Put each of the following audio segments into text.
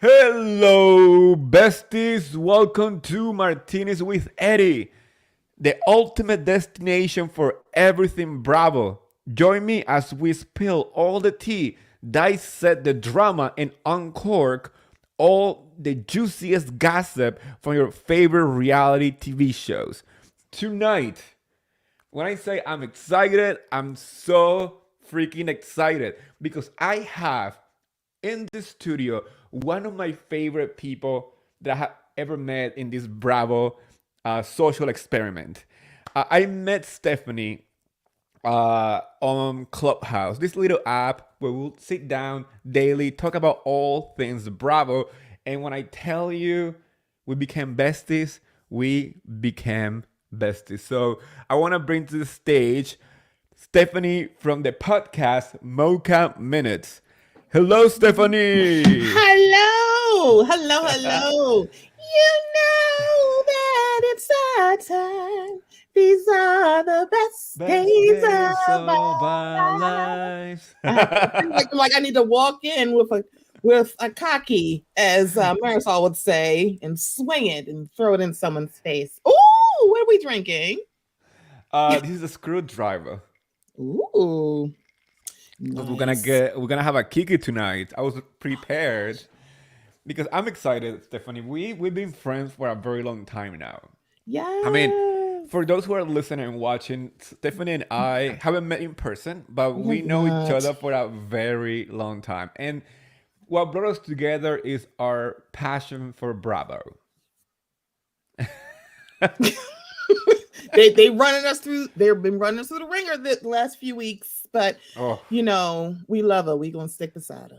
Hello, besties. Welcome to Martinez with Eddie, the ultimate destination for everything Bravo. Join me as we spill all the tea, dissect the drama, and uncork all the juiciest gossip from your favorite reality TV shows. Tonight, when I say I'm excited, I'm so freaking excited because I have in the studio one of my favorite people that I have ever met in this Bravo social experiment. I met Stephanie on Clubhouse, this little app where we'll sit down daily, talk about all things Bravo. And when I tell you we became besties, we became besties. So I want to bring to the stage Stephanie from the podcast Mocha Minutes. Hello, Stephanie. Hello. You know that it's our time. These are the best Best days days of of our our lives. lives. I feel like I need to walk in with a kiki, as Marisol would say, and swing it and throw it in someone's face. Ooh, what are we drinking? This is a screwdriver. Ooh, Because nice. we're gonna have a kiki tonight. I was prepared because I'm excited, Stephanie. We've been friends for a very long time now. I mean, Yes. for those who are listening and watching, Stephanie and I haven't met in person, but We we have know each not. other for a very long time. And what brought us together is our passion for Bravo. They running us through. They've been running us through the ringer the last few weeks, but Oh, we love her. We gonna stick beside her.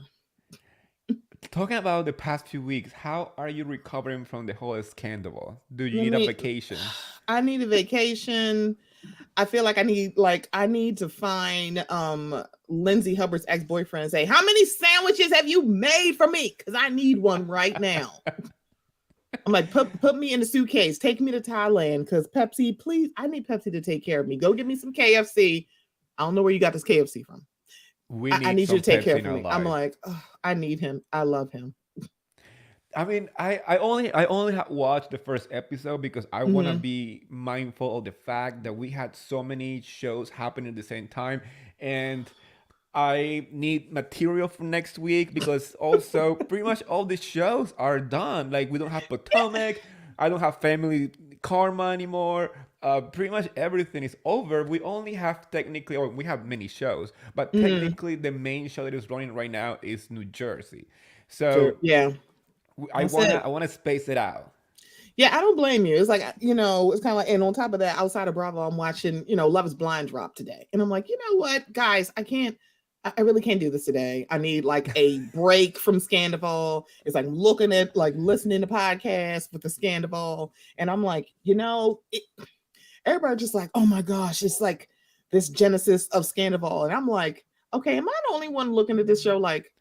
talking about the past few weeks, how are you recovering from the whole scandal? Do you Let need a me. vacation? I need a vacation. I feel like I need to find Lindsay Hubbard's ex boyfriend and say, how many sandwiches have you made for me? Because I need one right now. I'm like, put me in the suitcase. Take me to Thailand. Because Pepsi, please, I need Pepsi to take care of me. Go get me some KFC. I don't know where you got this KFC from. We I need need you some to take care Pepsi of in our me. I'm life. like, oh, I need him. I love him. I mean, I only watched the first episode because I want to Hmm. be mindful of the fact that we had so many shows happening at the same time, and I need material for next week because also pretty much all the shows are done. Like we don't have Potomac, I don't have Family Karma anymore. Pretty much everything is over. We only have technically, or we have many shows, but Hmm. technically the main show that is running right now is New Jersey. So Yeah, I that's wanna it. I wanna space it out. Yeah, I don't blame you. It's like, it's kind of like, and on top of that, outside of Bravo, I'm watching, Love is Blind drop today. And I'm like, you know what, guys, I really can't do this today. I need like a break from Scandival. It's like looking at, like listening to podcasts with the Scandival. And I'm like, everybody just like, oh my gosh, it's like this genesis of Scandival. And I'm like, okay, am I the only one looking at this show like,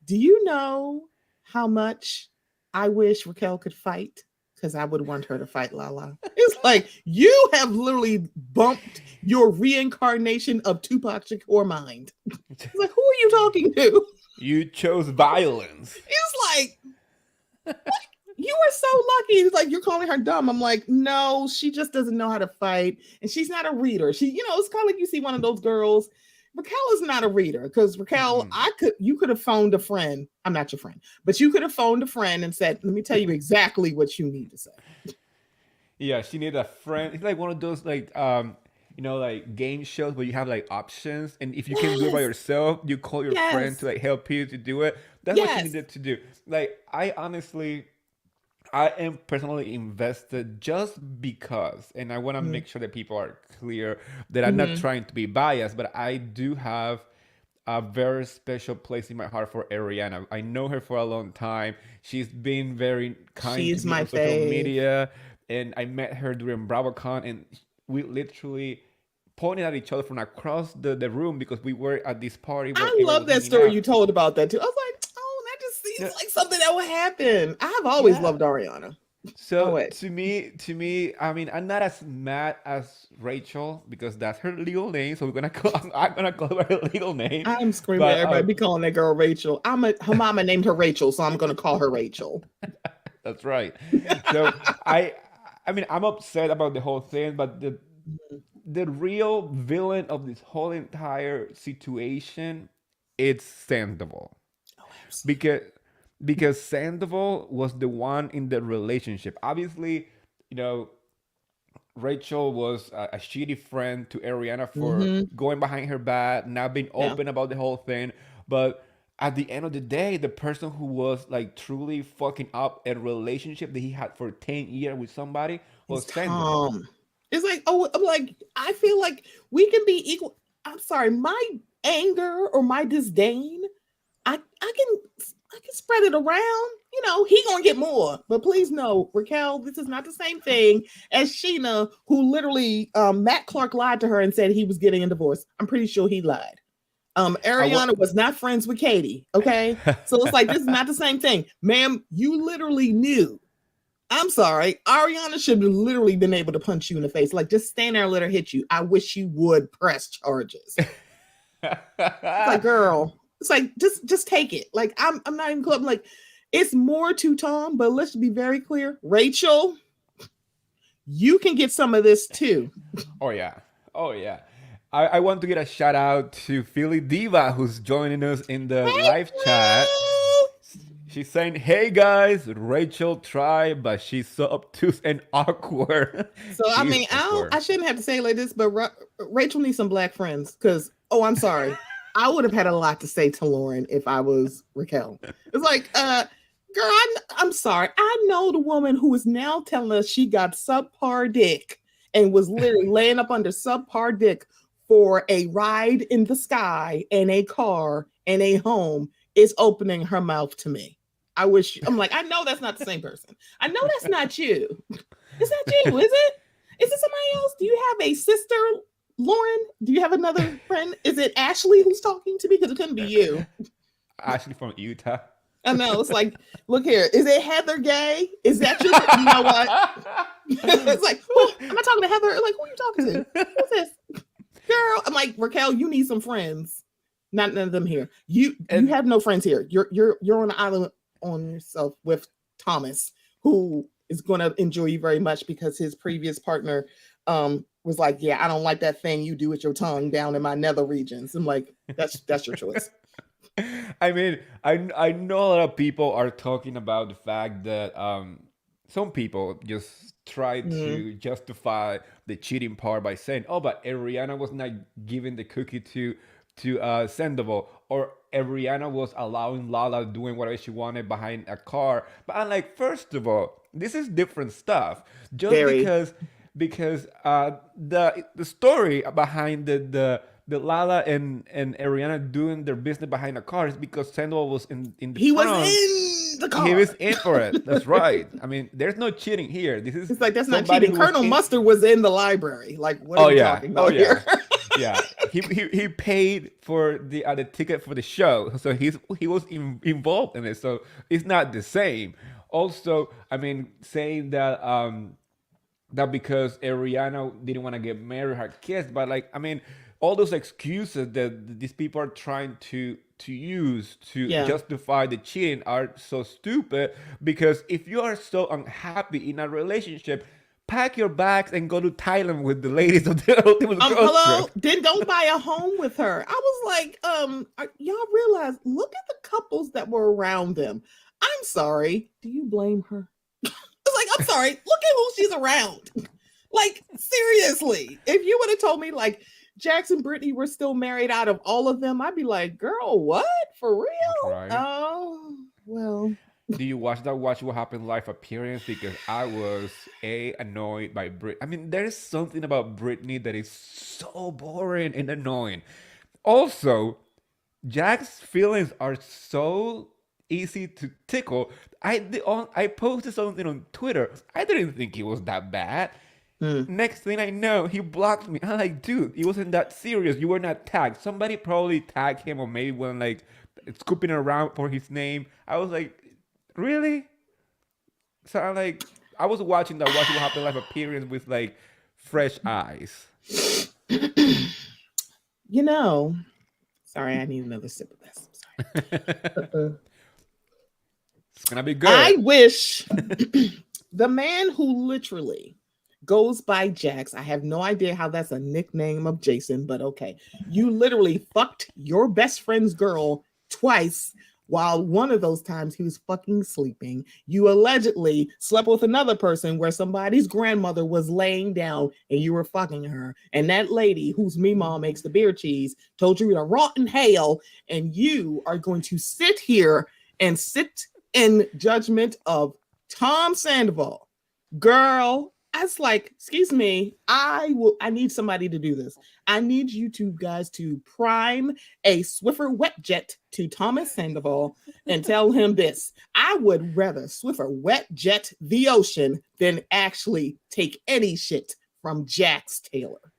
do you know how much I wish Raquel could fight? Because I would want her to fight Lala. It's like you have literally bumped your reincarnation of Tupac Shakur mind. It's like, who are you talking to? You chose violence. It's like, you are so lucky. It's like you're calling her dumb. I'm like, no, she just doesn't know how to fight, and she's not a reader. It's kind of like you see one of those girls. Raquel is not a reader because Raquel, Mm-mm. you could have phoned a friend. I'm not your friend, but you could have phoned a friend and said, "Let me tell you exactly what you need to say." Yeah, she needed a friend. It's like one of those like game shows where you have like options, and if you can do it by Yes, yourself, you call your friend to yes, like help you to do it. That's what she yes. needed to do. Like I am personally invested just because, and I want to Mm-hmm. make sure that people are clear that I'm not Mm-hmm. trying to be biased, but I do have a very special place in my heart for Ariana. I know her for a long time. She's been very kind to She's me my on social fave. media, and I met her during BravoCon, and we literally pointed at each other from across the room because we were at this party where I everyone love was that hanging story out. you told about that too. I was like, oh, that just seems Yeah, like something that would happen. I have always yeah. loved Ariana. Oh So wait. to me, I mean, I'm not as mad as Rachel because that's her legal name. So we're gonna call, I'm gonna call her her legal name. I'm screaming at But everybody be calling that girl Rachel. Her mama named her Rachel, so I'm gonna call her Rachel. that's right. So I, I mean, I'm upset about the whole thing, but the real villain of this whole entire situation, it's Sandoval. Oh, absolutely. because because Sandoval was the one in the relationship. Obviously, you know, Rachel was a shitty friend to Ariana for Mm-hmm. going behind her back, not being Yeah. open about the whole thing. But at the end of the day, the person who was like truly fucking up a relationship that he had for 10 years with somebody It's was Sandoval. Tom. It's like, oh, I'm like, I feel like we can be equal. I'm sorry, my anger or my disdain, I can spread it around. He gonna get more. But please know, Raquel, this is not the same thing as Sheena, who literally Matt Clark lied to her and said he was getting a divorce. I'm pretty sure he lied. I want. Ariana was not friends with Katie. Okay. So it's like this is not the same thing. Ma'am, you literally knew. I'm sorry. Ariana should have literally been able to punch you in the face. Like, just stand there and let her hit you. I wish you would press charges. It's like, girl, it's like just take it. Like, I'm not even club. Like, it's more to Tom, but let's be very clear. Rachel, you can get some of this too. Oh yeah. Oh yeah. I want to get a shout out to Philly Diva who's joining us in the Hey, live chat. girl. She's saying, "Hey guys, Rachel tried, but she's so obtuse and awkward." So I She's mean, I awkward. shouldn't have to say it like this, but Rachel needs some black friends because I'm sorry, I would have had a lot to say to Lauren if I was Raquel. It's like, girl, I'm sorry, I know the woman who is now telling us she got subpar dick and was literally laying up under subpar dick for a ride in the sky and a car and a home is opening her mouth to me. I'm like, I know that's not the same person. I know that's not you. Is that you? Is it? Is it somebody else? Do you have a sister, Lauren? Do you have another friend? Is it Ashley who's talking to me? Because it couldn't be you. Actually from Utah. I know. It's like, look here. Is it Heather Gay? Is that your? You know what? It's like, am I talking to Heather? Like, who are you talking to? Who's this girl? I'm like, Raquel, you need some friends. Not none of them here. You And have no friends here. You're on an island on yourself with Thomas, who is going to enjoy you very much because his previous partner was like, yeah, I don't like that thing you do with your tongue down in my nether regions. I'm like, that's your choice. I mean, I know a lot of people are talking about the fact that some people just try Mm. to justify the cheating part by saying, "Oh, but Ariana was not giving the cookie to Sandoval, or Ariana was allowing Lala doing whatever she wanted behind a car." But I'm like, first of all, this is different stuff. Just Very. because the story behind the Lala and Ariana doing their business behind a car is because Sandoval was in the He was front. in the He was car. in for it. That's right. I mean, there's no cheating here. This is It's like that's not somebody cheating. who was Colonel in. Mustard was in the library. Like, what are Oh we yeah. talking Oh about yeah. here? Yeah. He paid for the ticket for the show, so he was involved in it. So it's not the same. Also, I mean, saying that because Ariana didn't want to get married, her kids, but like, I mean, all those excuses that these people are trying to use to Yeah. justify the cheating are so stupid. Because if you are so unhappy in a relationship, pack your bags and go to Thailand with the ladies of the ultimate girls Hello. trip. Then don't buy a home with her. I was like, y'all realize? Look at the couples that were around them. I'm sorry. Do you blame her? It's like, I'm sorry. Look at who she's around. Like, seriously. If you would have told me like Jackson, Brittany were still married out of all of them, I'd be like, girl, what? For real? Right? Oh, well. Do you watch that Watch What Happened live appearance? Because I was annoyed by Brit. I mean, there's something about Britney that is so boring and annoying. Also, Jack's feelings are so easy to tickle. I posted something on Twitter. I didn't think he was that bad. Hmm. Next thing I know, he blocked me. I'm like, dude, it wasn't that serious. You were not tagged. Somebody probably tagged him, or maybe when like scooping around for his name. I was like, really? So I'm like, I was watching that Watch What Happened live appearance with like fresh eyes. You know, sorry, I need another sip of this. I'm sorry. It's gonna be I good. wish the man who literally goes by Jax, I have no idea how that's a nickname of Jason, but okay. You literally fucked your best friend's girl twice, while one of those times he was fucking sleeping. You allegedly slept with another person where somebody's grandmother was laying down and you were fucking her. And that lady whose meemaw makes the beer cheese told you to rot in hell, and you are going to sit here and sit in judgment of Tom Sandoval. Girl, I was like, excuse me, I need somebody to do this. I need you two guys to prime a Swiffer wet jet to Thomas Sandoval and tell him this. I would rather Swiffer wet jet the ocean than actually take any shit from Jax Taylor.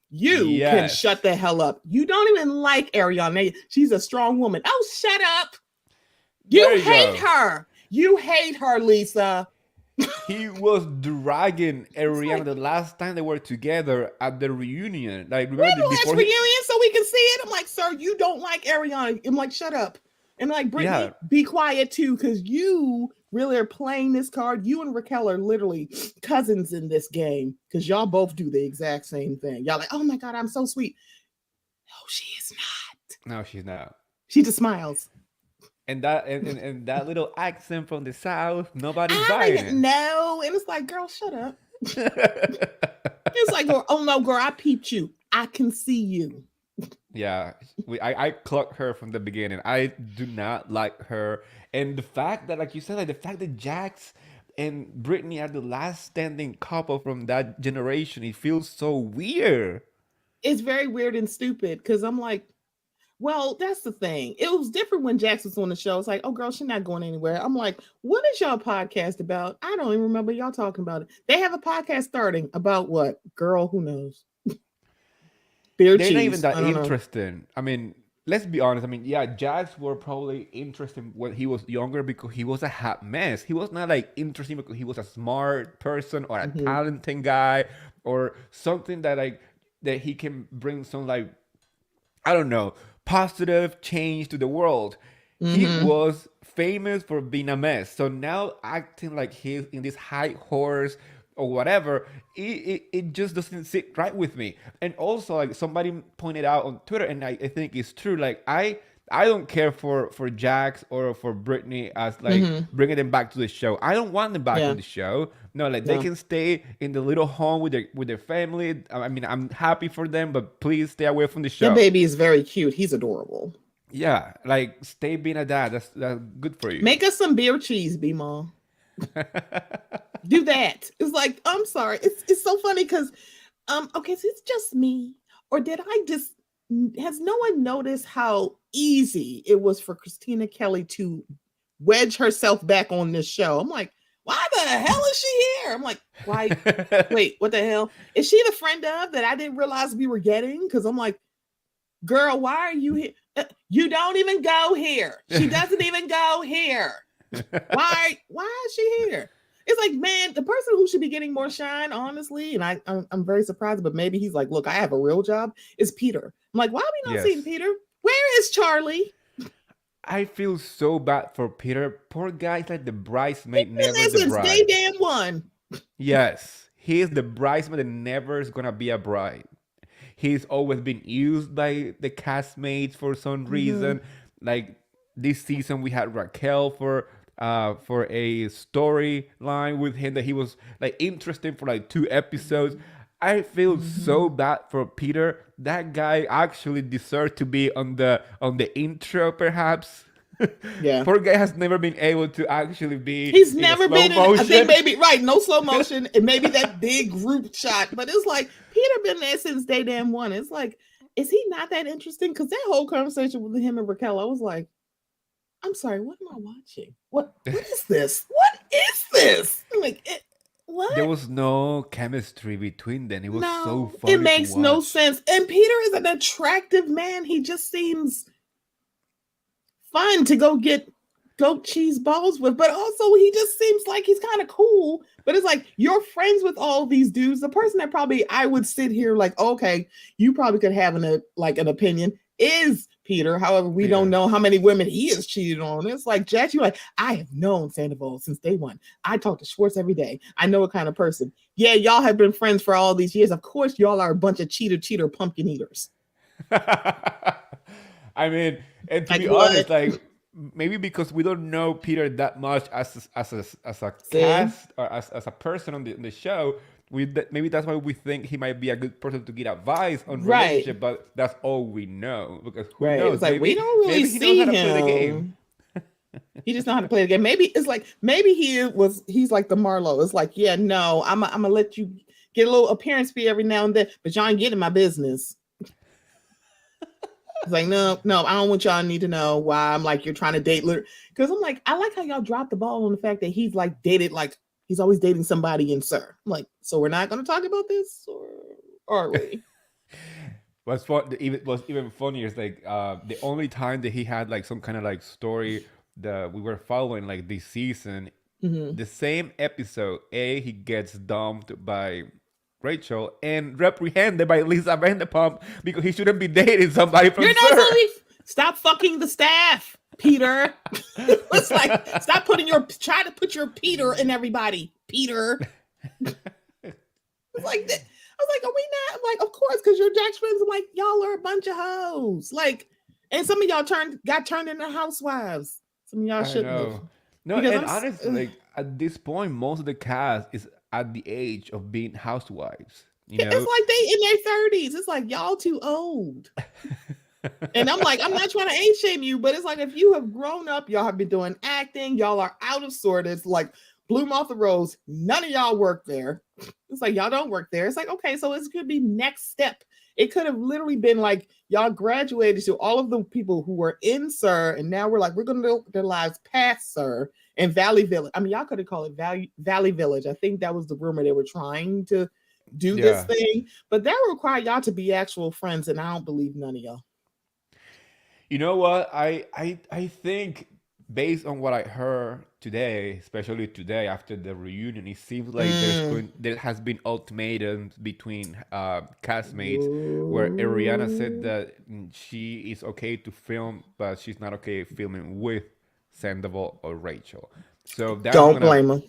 You can Yes. shut the hell up. You don't even like Ariana. She's a strong woman. Oh, shut up. You There you hate go. her. You hate her, Lisa. He was dragging Ariana like- the last time they were together at the reunion. Like, We remember have a last before reunion so we can see it. I'm like, sir, you don't like Ariana. I'm like, shut up. And like, Brittany, Yeah. be quiet too, because you really are playing this card. You and Raquel are literally cousins in this game because y'all both do the exact same thing. Y'all like, oh my God, I'm so sweet. No, she is not. No, she's not. She just smiles. And that that little accent from the south, nobody's I buying don't even know. And it's like, girl, shut up. It's like, oh no, girl, I peeped you. I can see you. Yeah, I clocked her from the beginning. I do not like her, and the fact that, like you said, like the fact that Jax and Brittany are the last standing couple from that generation, it feels so weird. It's very weird and stupid because I'm like, well, that's the thing. It was different when Jax was on the show. It's like, oh, girl, she's not going anywhere. I'm like, what is y'all podcast about? I don't even remember y'all talking about it. They have a podcast starting about what? Girl, who knows? Beer They're cheese. not even that I don't know. interesting. I mean, let's be honest. I mean, yeah, Jax were probably interesting when he was younger because he was a hot mess. He was not like interesting because he was a smart person or a talented guy or something that like that he can bring some like, I don't know, positive change to the world. He was famous for being a mess. So now acting like he's in this high horse or whatever, it just doesn't sit right with me. And also, like somebody pointed out on Twitter, and I think it's true. Like I don't care for Jax or for Brittany as like bringing them back to the show. I don't want them back on the show. No, like they can stay in the little home with their family. I mean, I'm happy for them, but please stay away from the show. Your baby is very cute. He's adorable. Yeah, like stay being a dad. That's good for you. Make us some beer cheese, B-Mom. Do that. It's like, I'm sorry. It's so funny because okay, so it's just me. Or did I just has no one noticed how easy it was for Christina Kelly to wedge herself back on this show? I'm like, why the hell is she here? I'm like, why? Wait, what the hell? Is she the friend of that I didn't realize we were getting? Because I'm like, girl, why are you here? You don't even go here. She doesn't even go here. Why is she here? It's like, man, the person who should be getting more shine, honestly, and I'm very surprised, but maybe he's like, look, I have a real job, is Peter. I'm like, why are we not seeing Peter? Where is Charlie? I feel so bad for Peter. Poor guy's like the bridesmaid, never the Since bride. day damn one. Yes, he is the bridesmaid that never is gonna be a bride. He's always been used by the castmates for some reason. Like this season, we had Raquel for a storyline with him that he was like interesting for like 2 episodes. I feel so bad for Peter. That guy actually deserved to be on the intro, perhaps. Yeah. Poor guy has never been able to actually be. He's never been in, I think motion. maybe right, no slow motion, and maybe that big group shot. But it's like Peter been there since day damn one. It's like, is he not that interesting? Because that whole conversation with him and Raquel, I was like, I'm sorry, what am I watching? What is this? What is this? I'm like, what? There was no chemistry between them. It was so funny. It makes no sense. And Peter is an attractive man. He just seems fun to go get goat cheese balls with, but also he just seems like he's kind of cool. But it's like you're friends with all these dudes. The person that probably I would sit here like, okay, you probably could have an opinion is Peter. However, we don't Peter. know how many women he has cheated on. It's like Jack, you're like, I have known Sandoval since day one. I talk to Schwartz every day. I know what kind of person. Yeah, y'all have been friends for all these years. Of course, y'all are a bunch of cheater pumpkin eaters. I mean, and to Like be what? honest, like maybe because we don't know Peter that much as a See? cast or as a person on the show, maybe that's why we think he might be a good person to get advice on Right. relationship. But that's all we know because who Right. knows? It's like we don't really Maybe he knows how see to play the game. him. He just know how to play the game. Maybe it's like maybe he's like the Marlowe. It's like, yeah, no, I'm gonna let you get a little appearance fee every now and then, but y'all ain't getting my business. It's like, no, I don't want y'all to need to know why I'm like you're trying to date because I'm like, I like how y'all dropped the ball on the fact that he's like dated, like he's always dating somebody in Sir. I'm like, so we're not gonna talk about this, or are we? What's fun? What's even funnier is like the only time that he had like some kind of like story that we were following like this season, Mm-hmm. the same episode, he gets dumped by Rachel and reprehended by Lisa Vanderpump because he shouldn't be dating somebody You're from not supposed Sir. to stop fucking the staff, Peter. It's like stop try to put your Peter in everybody, Peter. It's like that. I was like, are we not? I'm like, of course, because you're Jack's friends. I'm like, y'all are a bunch of hoes. Like, and some of y'all got turned into housewives. Some of y'all I shouldn't have. know. No, Because and honestly, like at this point, most of the cast is at the age of being housewives. You it's know. like they in their 30s. It's like y'all too old. And I'm like, I'm not trying to age shame you, but it's like if you have grown up, y'all have been doing acting, y'all are out of sorts. It's like Bloom off the Rose. None of y'all work there. It's like y'all don't work there. It's like, okay, so it could be next step. It could have literally been like y'all graduated to all of the people who were in Sir, and now we're like, we're gonna live their lives past Sir and Valley Village. I mean, y'all could have called it Valley Village. I think that was the rumor they were trying to do this Yeah. thing, but that would require y'all to be actual friends, and I don't believe none of y'all. You know what? I think based on what I heard today, especially today after the reunion, it seems like there has been ultimatums between castmates where Ariana said Ooh. that she is okay to film, but she's not okay filming with Sandoval or Rachel. So that's Don't gonna. blame him.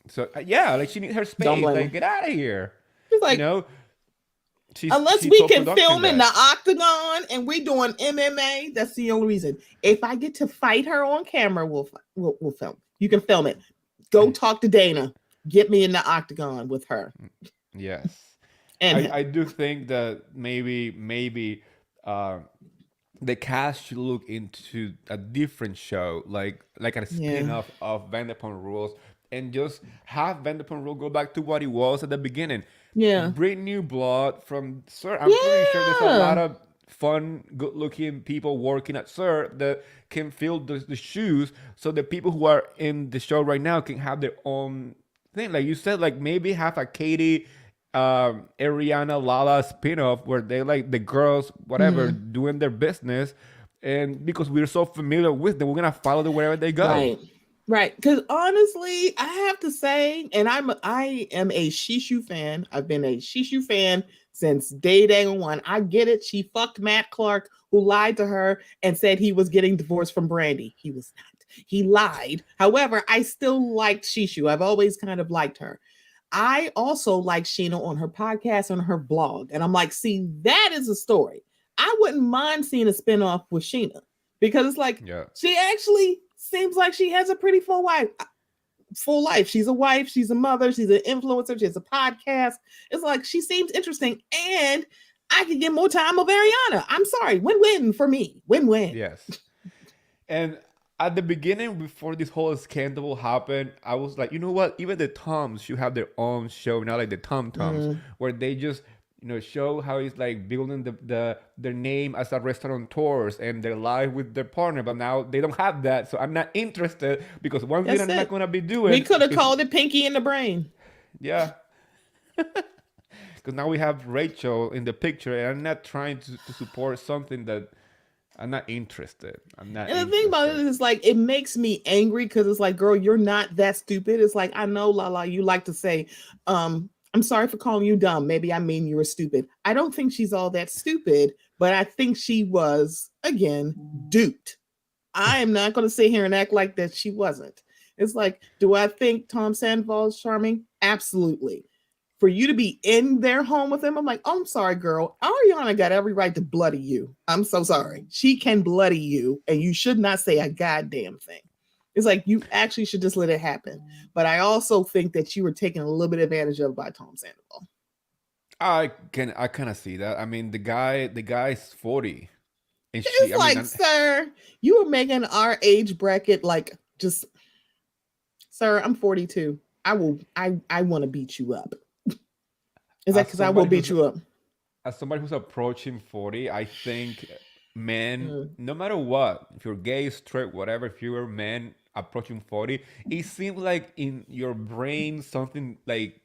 So yeah, like she needs her Don't space. blame Like him. get out of here. He's You like, know, unless she we told can production film in the that. octagon and we doing MMA, that's the only reason. If I get to fight her on camera, we'll film. You can film it. Go talk to Dana. Get me in the octagon with her Yes. and him. I do think that maybe uh, the cast should look into a different show, like a Yeah. spin-off of Vanderpump Rules, and just have Vanderpump Rules go back to what it was at the beginning. Yeah. Bring new blood from Sir. I'm pretty sure there's a lot Yeah. of fun, good-looking people working at Sir that can fill the shoes, so the people who are in the show right now can have their own thing. Like you said, like maybe have a Katie, Ariana, Lala spin-off where they like the girls, whatever, Mhm. doing their business, and because we're so familiar with them, we're gonna follow them wherever they go. Right. Right. Because honestly, I have to say, and I am a Shishu fan. I've been a Shishu fan since day one. I get it. She fucked Matt Clark, who lied to her and said he was getting divorced from Brandy. He was not. He lied. However, I still liked Shishu. I've always kind of liked her. I also like Sheena on her podcast and her blog. And I'm like, see, that is a story. I wouldn't mind seeing a spinoff with Sheena because it's like Yeah. she actually seems like she has a pretty full life. She's a wife, she's a mother, she's an influencer, she has a podcast. It's like she seems interesting, and I could get more time of Ariana. I'm sorry, win-win for me. Win-win. Yes. And at the beginning, before this whole scandal happened, I was like, you know what? Even the Toms should have their own show now, like the Tom Toms, where they just show how it's like building their name as a restaurateurs and their life with their partner. But now they don't have that, so I'm not interested because one thing That's I'm not it. gonna be We doing could have is called it Pinky in the Brain. yeah. Because now we have Rachel in the picture, and I'm not trying to support something that I'm not interested. I'm not And the thing about it interested. is like, it makes me angry because it's like, girl, you're not that stupid. It's like, I know, Lala, you like to say, I'm sorry for calling you dumb. Maybe I mean you were stupid. I don't think she's all that stupid, but I think she was, again, duped. I am not going to sit here and act like that she wasn't. It's like, do I think Tom Sandoval is charming? Absolutely. For you to be in their home with him, I'm like, oh, I'm sorry, girl. Ariana got every right to bloody you. I'm so sorry. She can bloody you, and you should not say a goddamn thing. It's like, you actually should just let it happen. But I also think that you were taken a little bit advantage of by Tom Sandoval. I kind of see that. I mean, the guy's 40, and she. It's I mean, like, sir, you were making our age bracket like just, sir, I'm 42. I want to beat you up. Is that as because I will somebody beat who's you up? as somebody who's approaching 40, I think men, Mm. no matter what, if you're gay, straight, whatever, if you're a man approaching 40, it seems like in your brain something like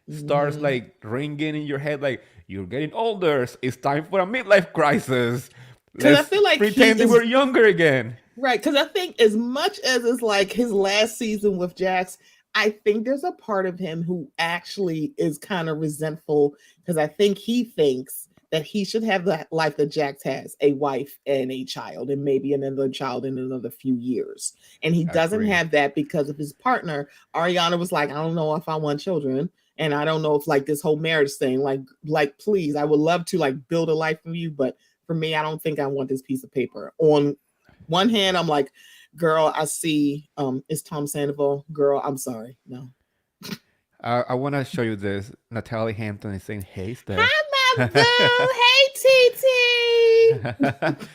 starts Mm-hmm. like ringing in your head, like you're getting older. It's time for a midlife crisis. Because I Let's feel like he pretend that is we're younger again. right. Because I think as much as it's like his last season with Jax, I think there's a part of him who actually is kind of resentful because I think he thinks that he should have the life that Jax has, a wife and a child, and maybe another child in another few years. And he doesn't Agree. have that because of his partner. Ariana was like, I don't know if I want children. And I don't know if like this whole marriage thing, like, please, I would love to like build a life for you, but for me, I don't think I want this piece of paper. On one hand, I'm like, girl, I see it's Tom Sandoval. Girl, I'm sorry. No. I want to show you this. Natalie Hampton is saying, "Hey, Steph." Hi, my boo. Hey, TT.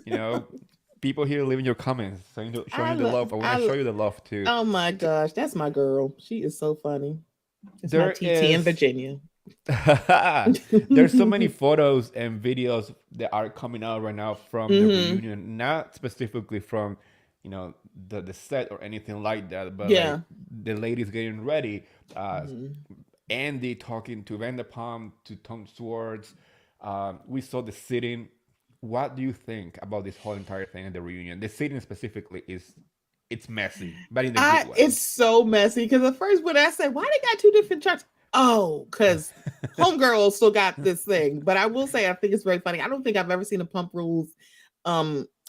you know, people here leaving your comments, showing you the love. I want to show I you the love too. oh my gosh, that's my girl. She is so funny. It's my There TT in is Virginia. there's so many photos and videos that are coming out right now from the Mm-hmm. reunion, not specifically from the set or anything like that, but like Yeah. the ladies getting ready. Mm-hmm. Andy talking to Vanderpump, to Tom Swords. We saw the sitting. What do you think about this whole entire thing at the reunion? The sitting specifically it's messy, but in the good way. It's so messy because at first when I said why they got two different charts, oh, because Homegirl still got this thing. But I will say I think it's very funny. I don't think I've ever seen a Pump Rules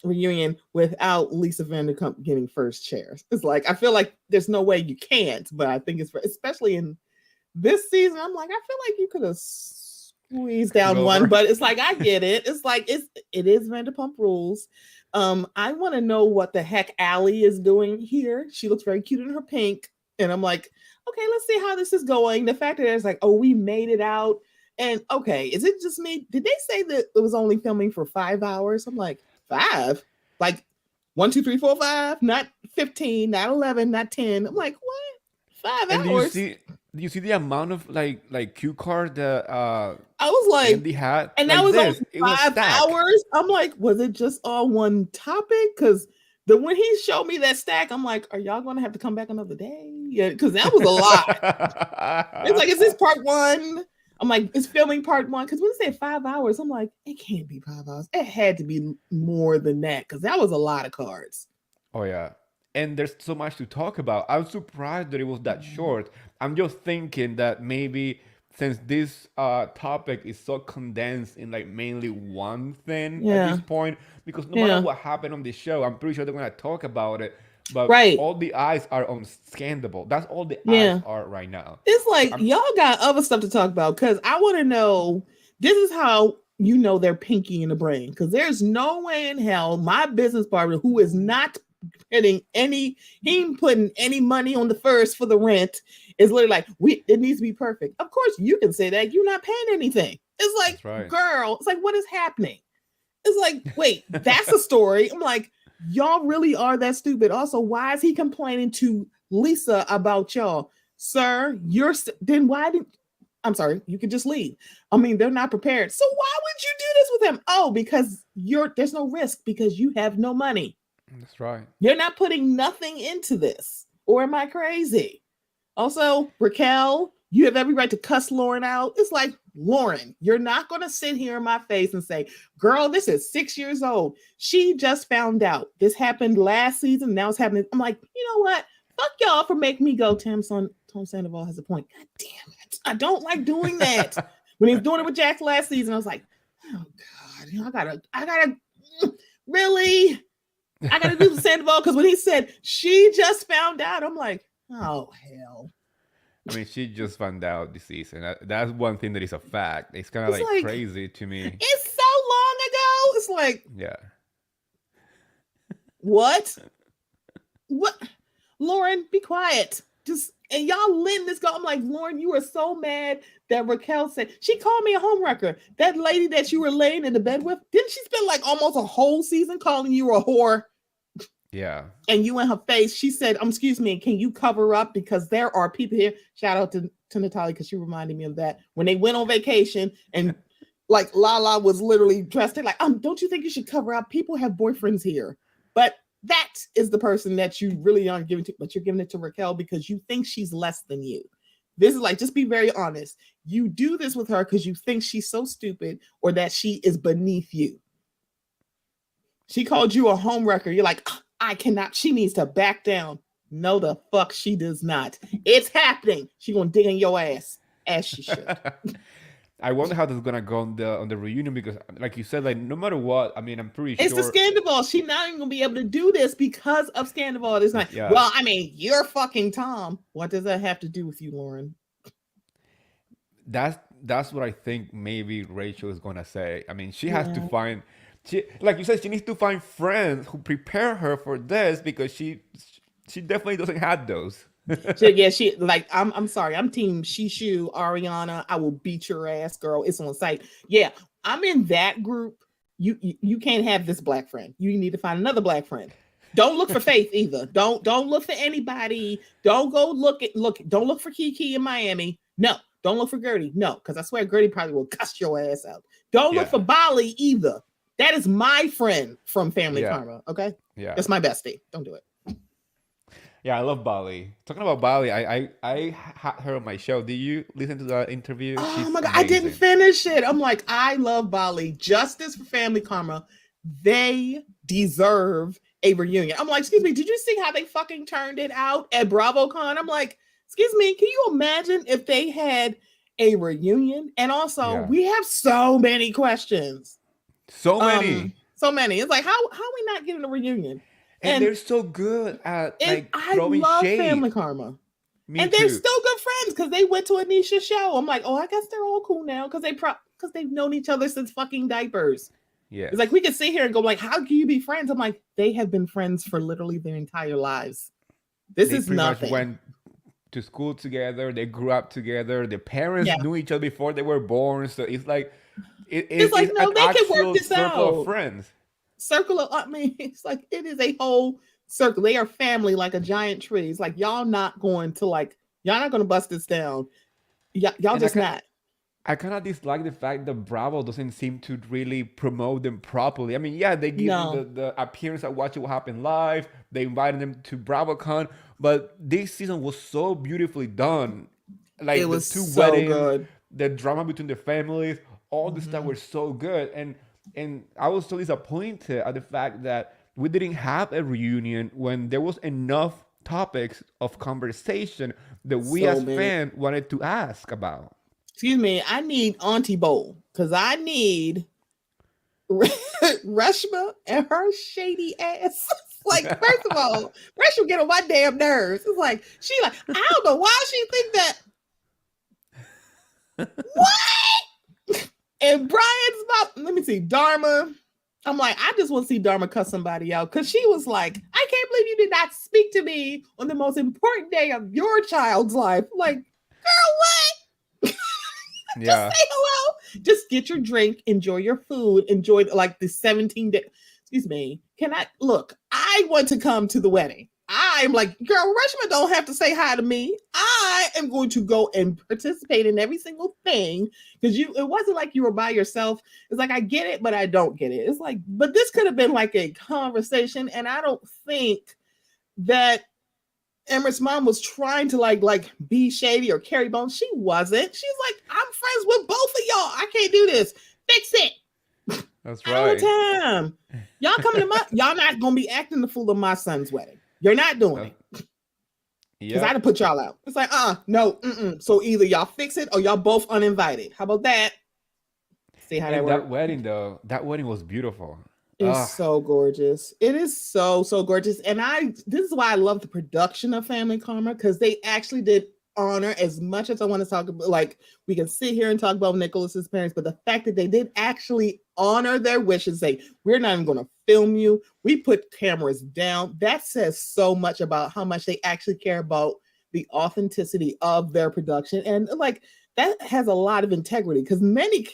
reunion without Lisa Vanderpump getting first chairs. It's like I feel like there's no way you can't, but I think it's especially in this season. I'm like I feel like you could have squeezed down one, Clover. but it's like I get it. It's like it is Vanderpump Rules. I want to know what the heck Allie is doing here. She looks very cute in her pink. And I'm like, okay, let's see how this is going. The fact that it's like, oh, we made it out. And okay, is it just me? Did they say that it was only filming for 5 hours? I'm like, 5? Like 1, 2, 3, 4, 5, not 15, not 11, not 10. I'm like, what? 5 And hours? do you see the amount of like cue cards that I was like, Andy had? and that Like was only this, it was a five stack. hours. I'm like, was it just on one topic? Because when he showed me that stack, I'm like, are y'all gonna have to come back another day? Yeah, because that was a lot. It's like, is this part one? I'm like, it's filming part one. Because when they say 5 hours, I'm like, it can't be 5 hours. It had to be more than that because that was a lot of cards. Oh yeah. And there's so much to talk about. I'm surprised that it was that short. I'm just thinking that maybe since this topic is so condensed in like mainly one thing at Yeah, this point, because no matter yeah, what happened on the show, I'm pretty sure they're gonna talk about it. But right, all the eyes are on Scandal. That's all the eyes yeah. are right now. It's So like I'm y'all got other stuff to talk about because I want to know. This is how you know they're pinky in the brain because there's no way in hell my business partner who is not putting any, he ain't putting any money on the first for the rent is literally like it needs to be perfect. Of course you can say that you're not paying anything. It's like that's right. girl, it's like what is happening? It's like wait, that's a story. I'm like y'all really are that stupid. Also, why is he complaining to Lisa about y'all? Sir, then why did I'm sorry, you could just leave. I mean, they're not prepared. So why would you do this with him? Oh, because there's no risk because you have no money. That's right. You're not putting nothing into this. Or am I crazy? Also, Raquel, You have every right to cuss Lauren out. It's like, Lauren, you're not going to sit here in my face and say, girl, this is 6 years old. She just found out. This happened last season. Now it's happening. I'm like, you know what? Fuck y'all for making me go, Tom Sandoval has a point. God damn it. I don't like doing that. When he was doing it with Jax last season, I was like, oh God, I gotta, really? I gotta do Sandoval, because when he said she just found out, I'm like, oh hell. I mean, she just found out this season. That's one thing that is a fact. It's kind of like crazy to me. It's so long ago. It's like, yeah. What? Lauren, be quiet. And y'all letting this go. I'm like, Lauren, you were so mad that Raquel said, she called me a homewrecker. That lady that you were laying in the bed with, didn't she spend like almost a whole season calling you a whore? Yeah. And you in her face, she said, excuse me, can you cover up? Because there are people here. Shout out to Natalia, because she reminded me of that. When they went on vacation and like Lala was literally dressed in like, don't you think you should cover up? People have boyfriends here. But that is the person that you really aren't giving to, but you're giving it to Raquel because you think she's less than you. This is like, just be very honest. You do this with her because you think she's so stupid or that she is beneath you. She called you a homewrecker. You're like, I cannot. She needs to back down. No, the fuck she does not. It's happening. She gonna dig in your ass as she should. I wonder how this is gonna go on the reunion, because, like you said, like no matter what, I mean, I'm pretty it's sure the Scandival. She's not even gonna be able to do this because of Scandival this night. Yeah. Well, I mean, you're fucking Tom. What does that have to do with you, Lauren? That's what I think maybe Rachel is gonna say. I mean, she has to find. She, like you said, she needs to find friends who prepare her for this, because she definitely doesn't have those. She like, I'm sorry, I'm team Shishu, Ariana. I will beat your ass, girl. It's on site. Yeah, I'm in that group. You can't have this black friend. You need to find another black friend. Don't look for Faith either. Don't look for anybody. Don't go don't look for Kiki in Miami. No, don't look for Gertie. No, because I swear Gertie probably will cuss your ass out. Don't look for Bali either. That is my friend from Family Karma. Okay. Yeah. That's my bestie. Don't do it. Yeah, I love Bali. Talking about Bali, I had her on my show. Did you listen to that interview? Oh my God, amazing. I didn't finish it. I'm like, I love Bali. Justice for Family Karma. They deserve a reunion. I'm like, excuse me, did you see how they fucking turned it out at BravoCon? I'm like, excuse me, can you imagine if they had a reunion? And also, we have so many questions. So many. It's like, how are we not getting a reunion? And they're so good at like throwing shade. I love Family Karma. They're still good friends because they went to Anisha's show. I'm like, oh, I guess they're all cool now because they've known each other since fucking diapers. Yeah. It's like we can sit here and go like, how can you be friends? I'm like, they have been friends for literally their entire lives. This is nothing. Much went to school together. They grew up together. Their parents knew each other before they were born. So it's like it's like, no, they can work this out. Of friends. It's like it is a whole circle. They are family, like a giant tree. It's like y'all not going to bust this down. Y'all just not. I kind of dislike the fact that Bravo doesn't seem to really promote them properly. I mean, they give them the appearance at Watch It Will Happen Live. They invited them to BravoCon, but this season was so beautifully done. Like it was the two weddings, good. The drama between the families, all the stuff were so good. And I was so disappointed at the fact that we didn't have a reunion when there was enough topics of conversation that we as fans wanted to ask about. Excuse me, I need Auntie Bowl because I need Reshma and her shady ass. Like, first of all, Reshma get on my damn nerves. It's like, I don't know why she think that. What? And Brian's about, let me see, Dharma. I'm like, I just want to see Dharma cuss somebody out because she was like, I can't believe you did not speak to me on the most important day of your child's life. I'm like, girl, what? Just say hello. Just get your drink, enjoy your food, enjoy like the 17 days. Excuse me. I want to come to the wedding. I'm like, girl, Reshma don't have to say hi to me. I am going to go and participate in every single thing because it wasn't like you were by yourself. It's like, I get it, but I don't get it. It's like, but this could have been like a conversation. And I don't think that Emmer's mom was trying to like be shady or carry bones. She wasn't. She's like, I'm friends with both of y'all. I can't do this. Fix it. That's All the right. time. Y'all coming to y'all not gonna be acting the fool of my son's wedding. You're not doing it. Because I'd have put y'all out. It's like, no, So either y'all fix it or y'all both uninvited. How about that? See how that works? That wedding though, that wedding was beautiful. It's so gorgeous. It is so gorgeous. And this is why I love the production of Family Karma, because they actually did honor, as much as I want to talk about, like, we can sit here and talk about Nicholas's parents, but the fact that they did actually honor their wishes, say, we're not even going to film you. We put cameras down. That says so much about how much they actually care about the authenticity of their production. And like, that has a lot of integrity, because many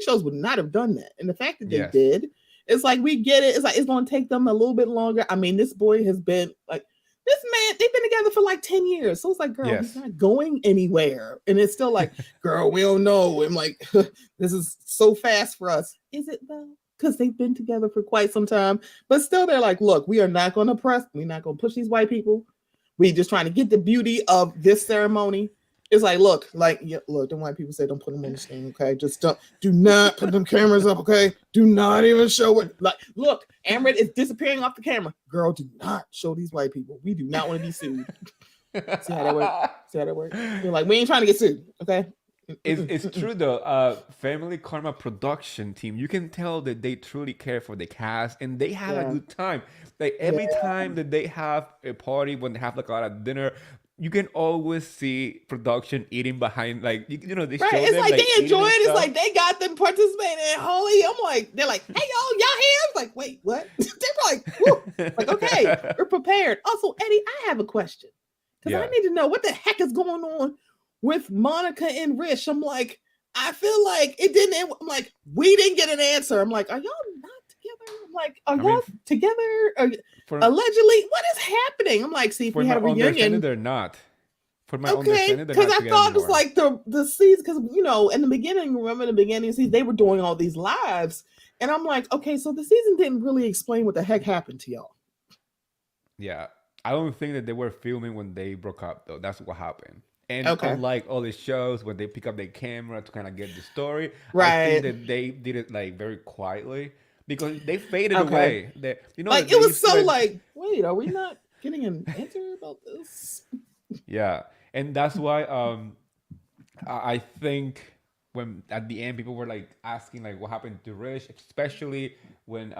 shows would not have done that. And the fact that they did, it's like, we get it. It's like, it's going to take them a little bit longer. I mean, this boy has been like, this man, they've been together for like 10 years. So it's like, girl, he's not going anywhere. And it's still like, girl, we don't know. I'm like, this is so fast for us. Is it though? Because they've been together for quite some time. But still, they're like, look, we are not going to press. We're not going to push these white people. We just trying to get the beauty of this ceremony. It's like, look, the white people say don't put them on the stand, okay? Just do not put them cameras up, okay? Do not even show it. Like, look, Amrit is disappearing off the camera. Girl, do not show these white people. We do not want to be sued. See how that works? See how that works? You're like, we ain't trying to get sued, okay? It's true though. Family Karma production team, you can tell that they truly care for the cast and they have a good time. Like every time that they have a party, when they have like a lot of dinner, you can always see production eating behind, like they show it's them, like they enjoy it. It's stuff. like they got them participating in Holy. I'm like, they're like, hey y'all here? I'm like, wait, what? They're like, woo. Like, okay, we're prepared. Also, Eddie, I have a question, because I need to know what the heck is going on with Monica and Rich. I'm like, I feel like it didn't end. I'm like, we didn't get an answer. I'm like, are y'all not together? I'm like, are y'all together? Allegedly, what is happening? I'm like, see, if we had a reunion, they're not. For my okay, understanding, because I thought it was like the season, because in the beginning, remember in the beginning season, they were doing all these lives, and I'm like, okay, so the season didn't really explain what the heck happened to y'all. Yeah, I don't think that they were filming when they broke up though. That's what happened. And unlike all the shows when they pick up their camera to kind of get the story, I think that they did it like very quietly, because they faded away. That like it was so like, wait, are we not getting an answer about this? Yeah, and that's why I think when at the end people were like asking like what happened to Rich, especially when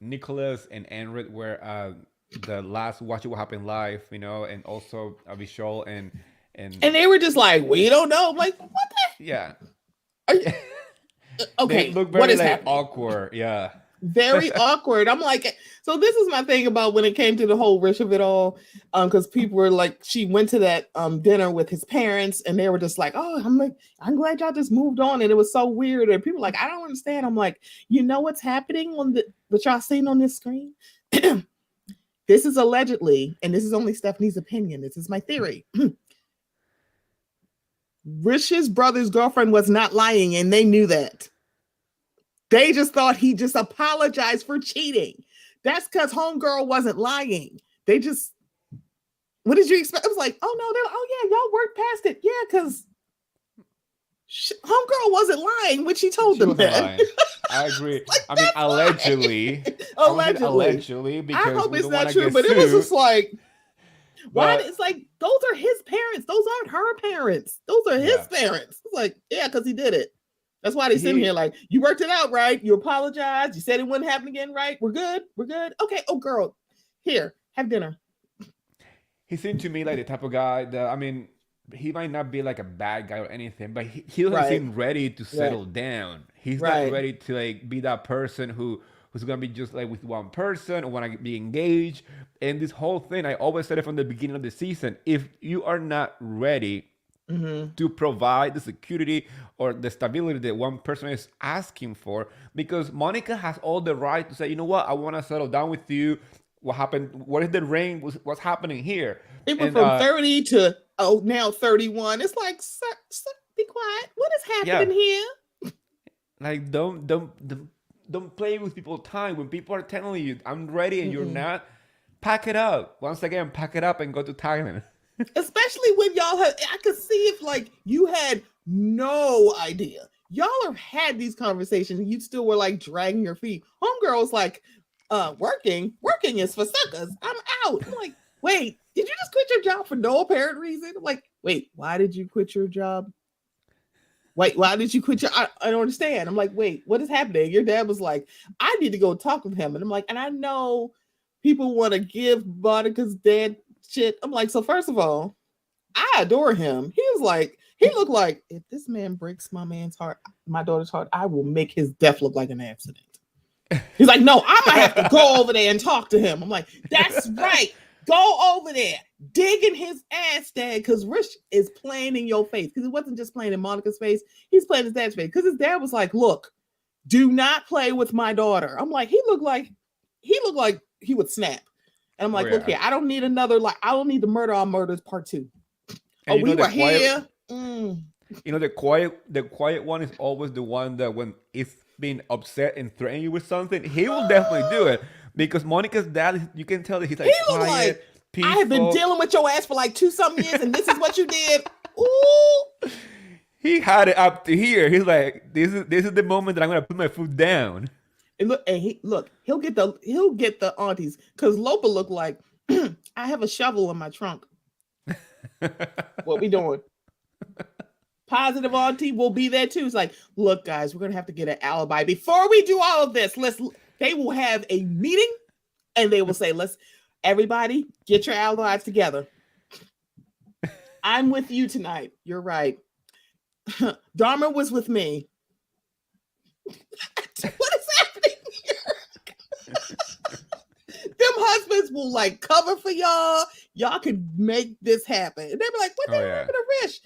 Nicholas and Enrit were the last Watch It What Happened live, and also Vishal and they were just like, we don't know. I'm like, what the? Yeah. Are you... Okay, they look very what is like happening? awkward. Yeah. Very awkward. I'm like, so this is my thing about when it came to the whole Rich of it all, because people were like, she went to that dinner with his parents, and they were just like, oh, I'm like, I'm glad y'all just moved on, and it was so weird, and people were like, I don't understand. I'm like, you know what's happening on that y'all seen on this screen? This is allegedly, and this is only Stephanie's opinion, this is my theory. Rich's brother's girlfriend was not lying, and they knew that. They just thought he just apologized for cheating. That's because homegirl wasn't lying. They just, what did you expect? It was like, oh no, oh yeah, y'all worked past it. Yeah, because homegirl wasn't lying when she told them that. I agree. Like, I mean, allegedly. Allegedly, because I hope it's not true, but it was just like, why? It's like, those are his parents. Those aren't her parents. Those are his parents. It's like, yeah, because he did it. That's why they sitting here like, you worked it out, right? You apologized. You said it wouldn't happen again, right? We're good. We're good. Okay. Oh, girl, here, have dinner. He seemed to me like the type of guy that, I mean, he might not be like a bad guy or anything, but he doesn't seem ready to settle down. He's not ready to like be that person who's gonna be just like with one person or want to be engaged. And this whole thing, I always said it from the beginning of the season: if you are not ready to provide the security or the stability that one person is asking for, because Monica has all the right to say, you know what, I want to settle down with you. What happened? What is the range? What's happening here? It went from 30 to now 31. It's like, sir, be quiet. What is happening here? Like, don't play with people's time when people are telling you I'm ready and you're not. pack it up. Once again, pack it up and go to Thailand. Especially when y'all had, I could see if like you had no idea. Y'all have had these conversations and you still were like dragging your feet. Homegirl's like, working is for suckers. I'm out. I'm like, wait, did you just quit your job for no apparent reason? I'm like, wait, why did you quit your job? Wait, why did you quit your? I don't understand. I'm like, wait, what is happening? Your dad was like, I need to go talk with him. And I'm like, and I know people want to give Monica's dad shit. I'm like, so first of all, I adore him. He looked like, if this man breaks my man's heart, my daughter's heart, I will make his death look like an accident. He's like, no, I'm gonna have to go over there and talk to him. I'm like, that's right. Go over there, digging his ass, dad, because Rich is playing in your face. Because it wasn't just playing in Monica's face, he's playing his dad's face. Because his dad was like, look, do not play with my daughter. I'm like, he looked like he would snap. And I'm like, look here, I don't need another, like, I don't need the Murder on Murders part 2. And we were here. You know, the quiet one is always the one that when it's being upset and threatening you with something, he will definitely do it. Because Monica's dad, you can tell that he's like quiet, peaceful. I have been dealing with your ass for like 2-something years, and this is what you did. Ooh. He had it up to here. He's like, this is the moment that I'm gonna put my foot down. And he'll get the aunties, because Lopa looked like, I have a shovel in my trunk. What we doing? Positive auntie will be there too. It's like, look, guys, we're gonna have to get an alibi before we do all of this. They will have a meeting and they will say, let's everybody get your alibis together. I'm with you tonight. You're right. Dharma was with me. What is happening here? Them husbands will like cover for y'all. Y'all can make this happen. And they were like, what the hell happened to Rich?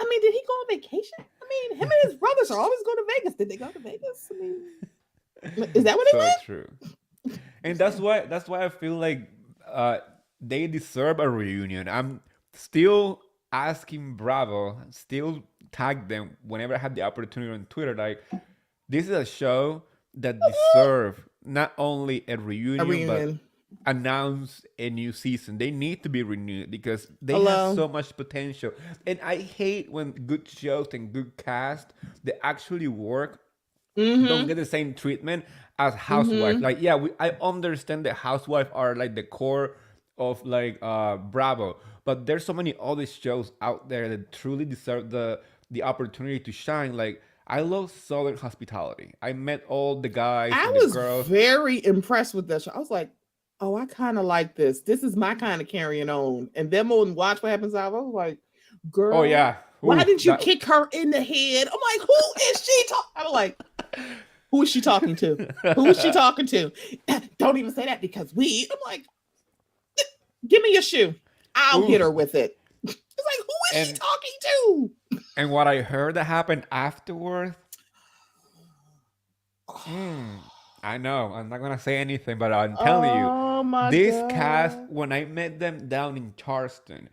I mean, did he go on vacation? I mean, him and his brothers are always going to Vegas. Did they go to Vegas? I mean, is that what it was? So true. And that's why I feel like they deserve a reunion. I'm still asking Bravo, still tag them whenever I have the opportunity on Twitter. Like, this is a show that deserves not only a reunion, but announce a new season. They need to be renewed because they have so much potential. And I hate when good shows and good cast that actually work don't get the same treatment as Housewives. Like, yeah, I understand that Housewives are like the core of like Bravo, but there's so many other shows out there that truly deserve the opportunity to shine. Like, I love Southern Hospitality. I met all the guys and the girls. I was very impressed with that show. I was like, oh, I kind of like this. This is my kind of carrying on. And then when Watch What Happens Live, I was like, girl, oh yeah, why didn't you kick her in the head? I'm like, who is she talking? I'm like, who is she talking to? Who is she talking to? Don't even say that because I'm like, give me your shoe. I'll hit her with it. It's like, who is she talking to? And what I heard that happened afterwards, I know, I'm not going to say anything, but I'm telling you, this cast, when I met them down in Charleston,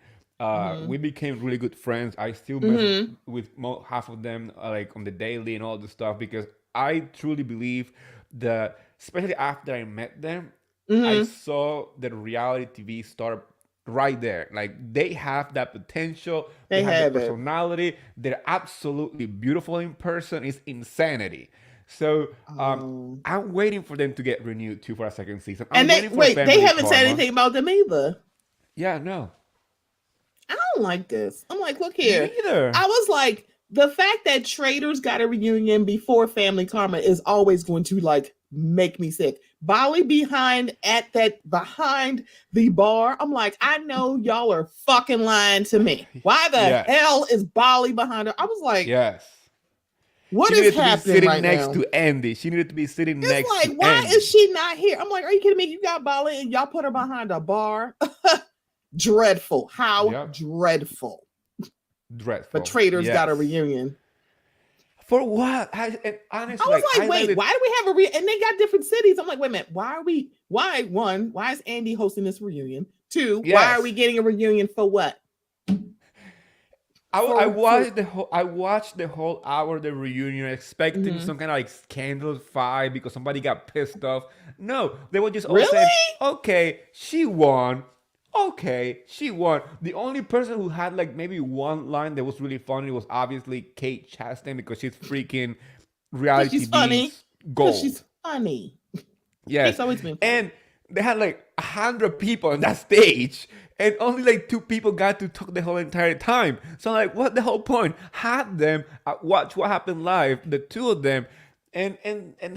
we became really good friends. I still mess with half of them like on the daily and all the stuff because I truly believe that, especially after I met them, I saw the reality TV start right there. Like, they have that potential. They have the personality. They're absolutely beautiful in person. It's insanity. So I'm waiting for them to get renewed too for a second season. They haven't said anything about them either. Yeah, no. I don't like this. I'm like, look here. Me neither. I was like, the fact that Traders got a reunion before Family Karma is always going to like make me sick. Bali behind the bar. I'm like, I know y'all are fucking lying to me. Why the hell is Bali behind her? I was like, yes. What is happening right now? She needed to be sitting next to Andy. She needed to be sitting next to Andy. Why is she not here? I'm like, are you kidding me? You got Bali and y'all put her behind a bar? Dreadful. How dreadful. Dreadful. But Traders got a reunion. For what? Honestly, I was like, wait, why do we have a reunion? And they got different cities. I'm like, wait a minute. Why is Andy hosting this reunion? 2, why are we getting a reunion for what? I watched the whole hour of the reunion expecting Mhm. some kind of like scandal fight because somebody got pissed off. No, they were just all saying, Really? "Okay, she won. Okay, she won." The only person who had like maybe one line that was really funny was obviously Kate Chastain because she's freaking Because reality she's funny. TV's Because she's gold. funny. Yes, Kate's always been funny. and they had like 100 people on that stage, and only like two people got to talk the whole entire time. So like, what the whole point? Had them watch what happened live, the two of them, and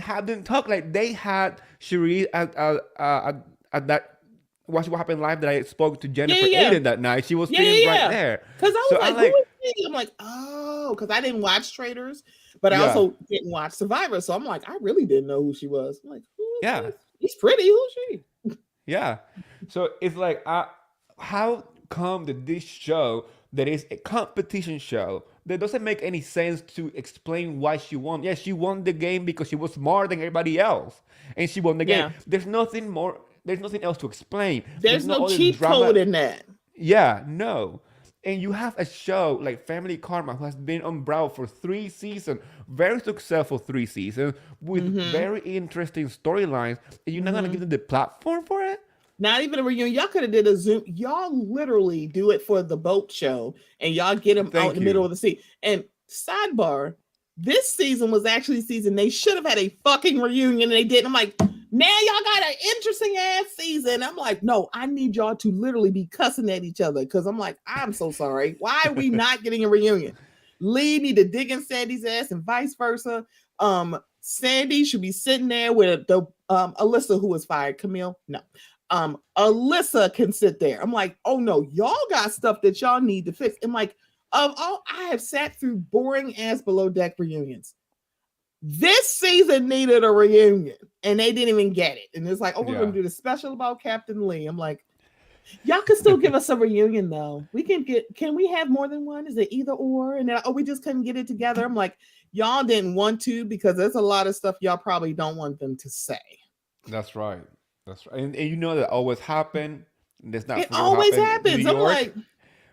have them talk like they had Cherie at that watch what happened live that I spoke to Yeah, Jennifer yeah, Aiden that night. She was yeah, yeah, sitting right yeah. there. Because I So was I'm like, who like, is she? I'm like, oh, because I didn't watch Traders, but I yeah, also didn't watch Survivor. So I'm like, I really didn't know who she was. I'm like, who is yeah. this? She's pretty. Who's she? Yeah. So it's like, how come that this show that is a competition show that doesn't make any sense to explain why she won? Yes, she won the game because she was smarter than everybody else, and she won the game. Yeah. There's nothing more. There's nothing else to explain. There's There's no no other cheat drama. code in that. Yeah, no. And you have a show like Family Karma who has been on Bravo for 3 seasons, very successful 3 seasons, with Mm-hmm. very interesting storylines, and you're not gonna Mm-hmm. give them the platform for it? Not even a reunion. Y'all could have did a Zoom. Y'all literally do it for the boat show, and y'all get them out in Thank the middle you. of the sea. And sidebar, this season was actually season they should have had a fucking reunion, and they didn't. I'm like, now y'all got an interesting ass season. I'm like, no, I need y'all to literally be cussing at each other because I'm like, I'm so sorry. Why are we not getting a reunion? Lee need to dig in Sandy's ass and vice versa. Sandy should be sitting there with the Alyssa who was fired. Camille, no. Alyssa can sit there. I'm like, oh no, y'all got stuff that y'all need to fix. I'm like, of all I have sat through boring ass below deck reunions. This season needed a reunion, and they didn't even get it. And it's like, oh, we're Yeah. gonna do the special about Captain Lee. I'm like, y'all can still give us a reunion though. We can we have more than one? Is it either or? And then, oh, we just couldn't get it together. I'm like, y'all didn't want to because there's a lot of stuff y'all probably don't want them to say. That's right. That's right. And you know that always happen. That's not It for real always happen. New happens. I'm York. like,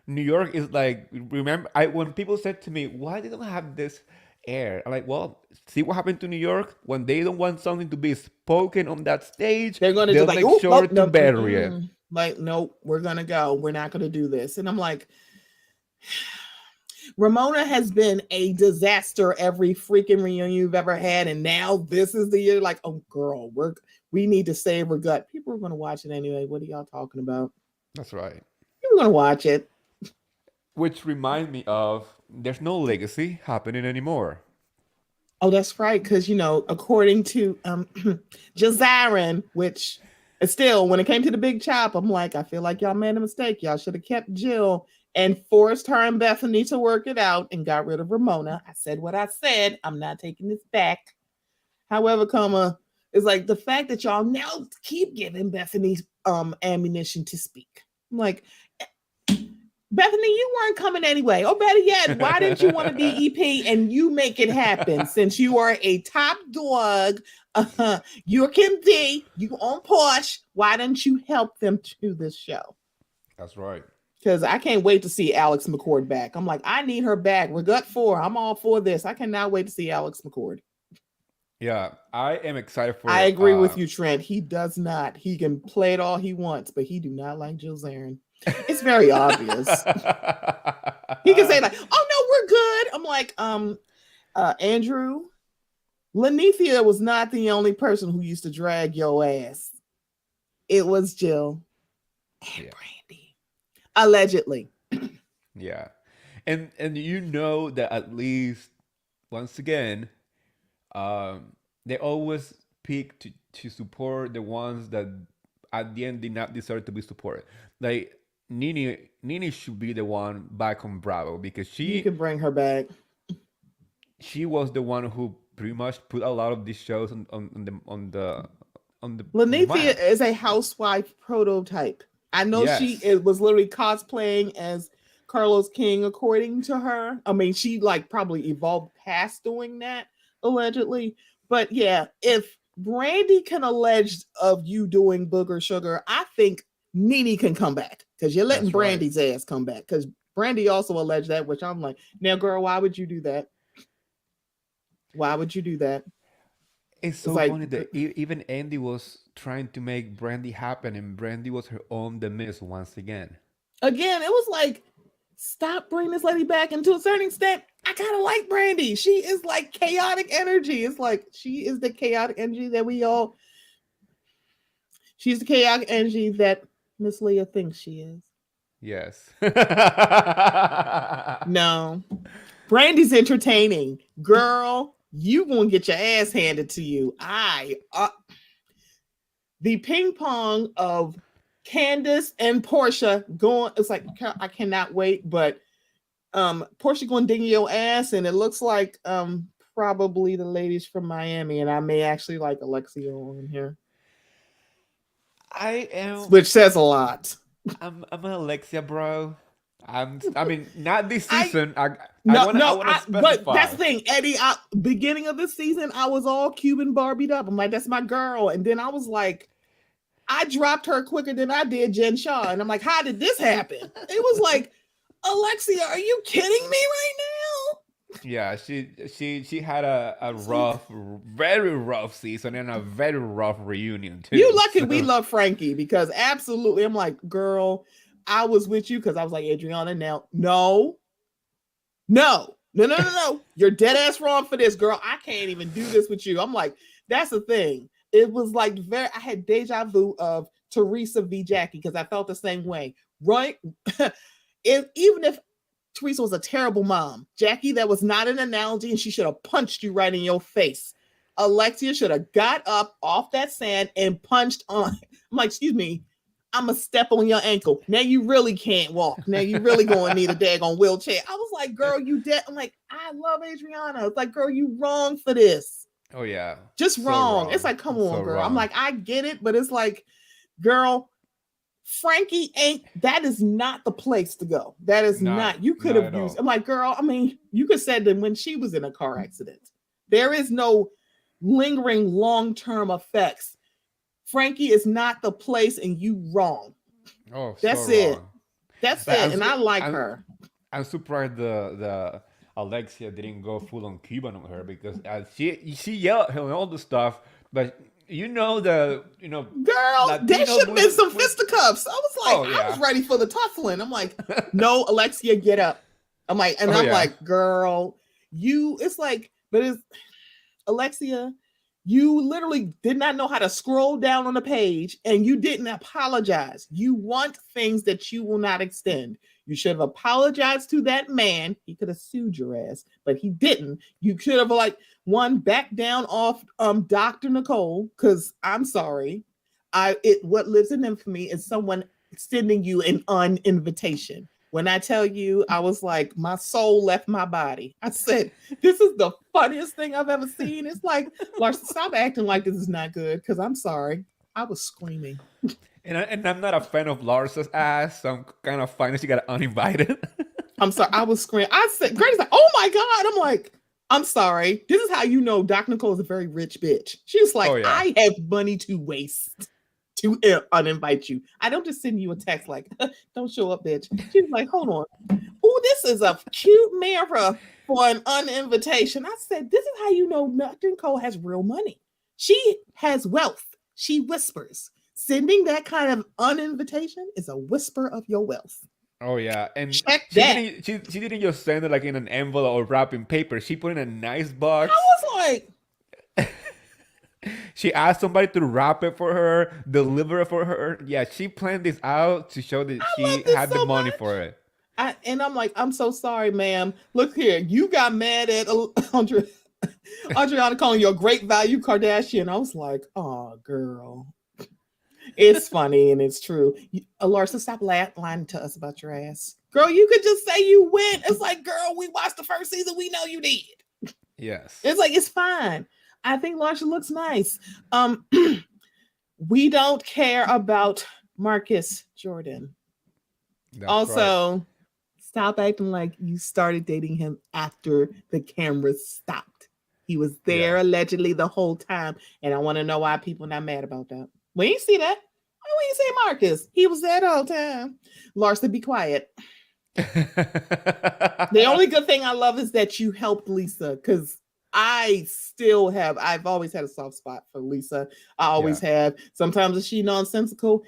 New York is like, remember I when people said to me, why they don't have this air? I'm like, well, see what happened to New York? When they don't want something to be spoken on that stage, they're gonna they'll just like, make oh, sure nope, to nope, bury it. like, nope, we're gonna go. We're not gonna do this. And I'm like, Ramona has been a disaster every freaking reunion you've ever had, and now this is the year. Like, oh girl, we need to save her gut. People are gonna watch it anyway. What are y'all talking about? That's right. People are gonna watch it. Which remind me of there's no legacy happening anymore. Oh, that's right. Because according to Jazarin, which is still when it came to the big chop, I'm like, I feel like y'all made a mistake. Y'all should have kept Jill and forced her and Bethany to work it out and got rid of Ramona. I said what I said. I'm not taking this back. However, is like the fact that y'all now keep giving Bethany ammunition to speak. I'm like, Bethany, you weren't coming anyway. Or better yet, why didn't you want to be EP and you make it happen since you are a top dog? You're Kim D. You on Porsche. Why didn't you help them do this show? That's right. Because I can't wait to see Alex McCord back. I'm like, I need her back. Regut 4. I'm all for this. I cannot wait to see Alex McCord. Yeah, I am excited I for. agree with you, Trent. He does not. He can play it all he wants, but he do not like Jill Zarin. It's very obvious. He can say like, "Oh no, we're good." I'm like, Andrew, Lanithia was not the only person who used to drag your ass. It was Jill and Yeah. Brandy, allegedly. Yeah, and you know that at least once again, they always pick to support the ones that at the end did not deserve to be supported. Like Nini should be the one back on Bravo because You can bring her back. she was the one who pretty much put a lot of these shows on the Lanithia map. is a housewife prototype. I know Yes, it was literally cosplaying as Carlos King, according to her. I mean, she like probably evolved past doing that, allegedly. But yeah, if Brandy can allege of you doing booger sugar, I think Nene can come back because you're letting that's right. Brandy's ass come back because Brandy also alleged that, which I'm like, now, girl, why would you do that? Why would you do that? It's It's so like, funny that even Andy was trying to make Brandy happen, and Brandy was her own demise once again. again, it was like, stop bringing this lady back. And to a certain extent, I kind of like Brandy. She is like chaotic energy. It's like she is the chaotic energy that we all. She's the chaotic energy that Miss Leah thinks she is. Yes. No, Brandy's entertaining, girl. You gonna get your ass handed to you. The ping pong of Candace and Portia going. It's like I cannot wait, but Portia going to dig your ass, and it looks like probably the ladies from Miami, and I may actually like Alexia on here, I am. which says a lot. I'm an Alexia bro. I mean, not this I season. I no I no wanna but that's specify. the thing, Eddie. Beginning of this season, I was all Cuban Barbied up. I'm like, that's my girl, and then I was like, I dropped her quicker than I did Jen Shaw, and I'm like, how did this happen? It was like, Alexia, are you kidding me right now? Yeah, she had a rough, very rough season and a very rough reunion too. You lucky So, we love Frankie, because absolutely, I'm like, girl, I was with you because I was like, Adriana, now, no. You're dead ass wrong for this, girl. I can't even do this with you. I'm like, that's the thing. It was like I had deja vu of Teresa v. Jackie, because I felt the same way. Right? Even if Teresa was a terrible mom, Jackie, that was not an analogy, and she should have punched you right in your face. Alexia should have got up off that sand and punched on. I'm like, excuse me, I'm going to step on your ankle. Now you really can't walk. Now you really going to need a daggone wheelchair. I was like, girl, you dead. I'm like, I love Adriana. It's like, girl, you wrong for this. oh yeah, Just so wrong. It's like, come on, so girl. I'm wrong. like, I get it, but it's like, girl, Frankie that is not the place to go. That is not. You could not have at used. all. I'm like, girl, I mean, you could have said that when she was in a car accident. There is no lingering long-term effects. Frankie is not the place, and you wrong. Oh, so That's it. wrong. That's Like, it. And I like her. I'm surprised the Alexia didn't go full on Cuban on her, because she yelled at her and all the stuff, but Girl, there Latinos should have been some with fisticuffs. I was like, oh I yeah. was ready for the tussling. I'm like, no, Alexia, get up. I'm like, and Oh, I'm yeah. like, girl, it's like, but it's Alexia, you literally did not know how to scroll down on the page, and you didn't apologize. You want things that you will not extend. You should have apologized to that man. He could have sued your ass, but he didn't. You should have back down off Dr. Nicole, because I'm sorry. What lives in infamy is someone extending you an invitation. When I tell you, I was like, my soul left my body. I said, this is the funniest thing I've ever seen. It's like, Larson, stop acting like this is not good, because I'm sorry. I was screaming. And I'm not a fan of Larsa's ass, so I'm kind of fine that she got uninvited. I'm sorry. I was screaming. I said, Grady's like, oh my God. I'm like, I'm sorry. This is how you know Dr. Nicole is a very rich bitch. She was like, Oh, yeah. I have money to waste to uninvite you. I don't just send you a text like, don't show up, bitch. She was like, hold on. Oh, this is a cute mirror for an uninvitation. I said, this is how you know Dr. Nicole has real money. She has wealth. She whispers. Sending that kind of uninvitation is a whisper of your wealth. Oh yeah, and Check she that. didn't she didn't just send it like in an envelope or wrapping paper. She put it in a nice box. I was like, She asked somebody to wrap it for her, deliver it for her. Yeah, she planned this out to show that she had the money for it. And I'm like, I'm so sorry, ma'am. Look here, you got mad at Adriana calling you a great value Kardashian. I was like, oh, girl. It's funny and it's true. Larsa, stop lying to us about your ass. Girl, you could just say you went. It's like, girl, we watched the first season. We know you did. Yes. It's like, it's fine. I think Larsa looks nice. We don't care about Marcus Jordan. That's also, right. stop acting like you started dating him after the cameras stopped. He was there allegedly the whole time. And I want to know why people not mad about that. We ain't see that. Why we ain't say Marcus? He was there the whole time. Larsa, be quiet. The only good thing I love is that you helped Lisa, because I've always had a soft spot for Lisa. I always have. Sometimes is she nonsensical?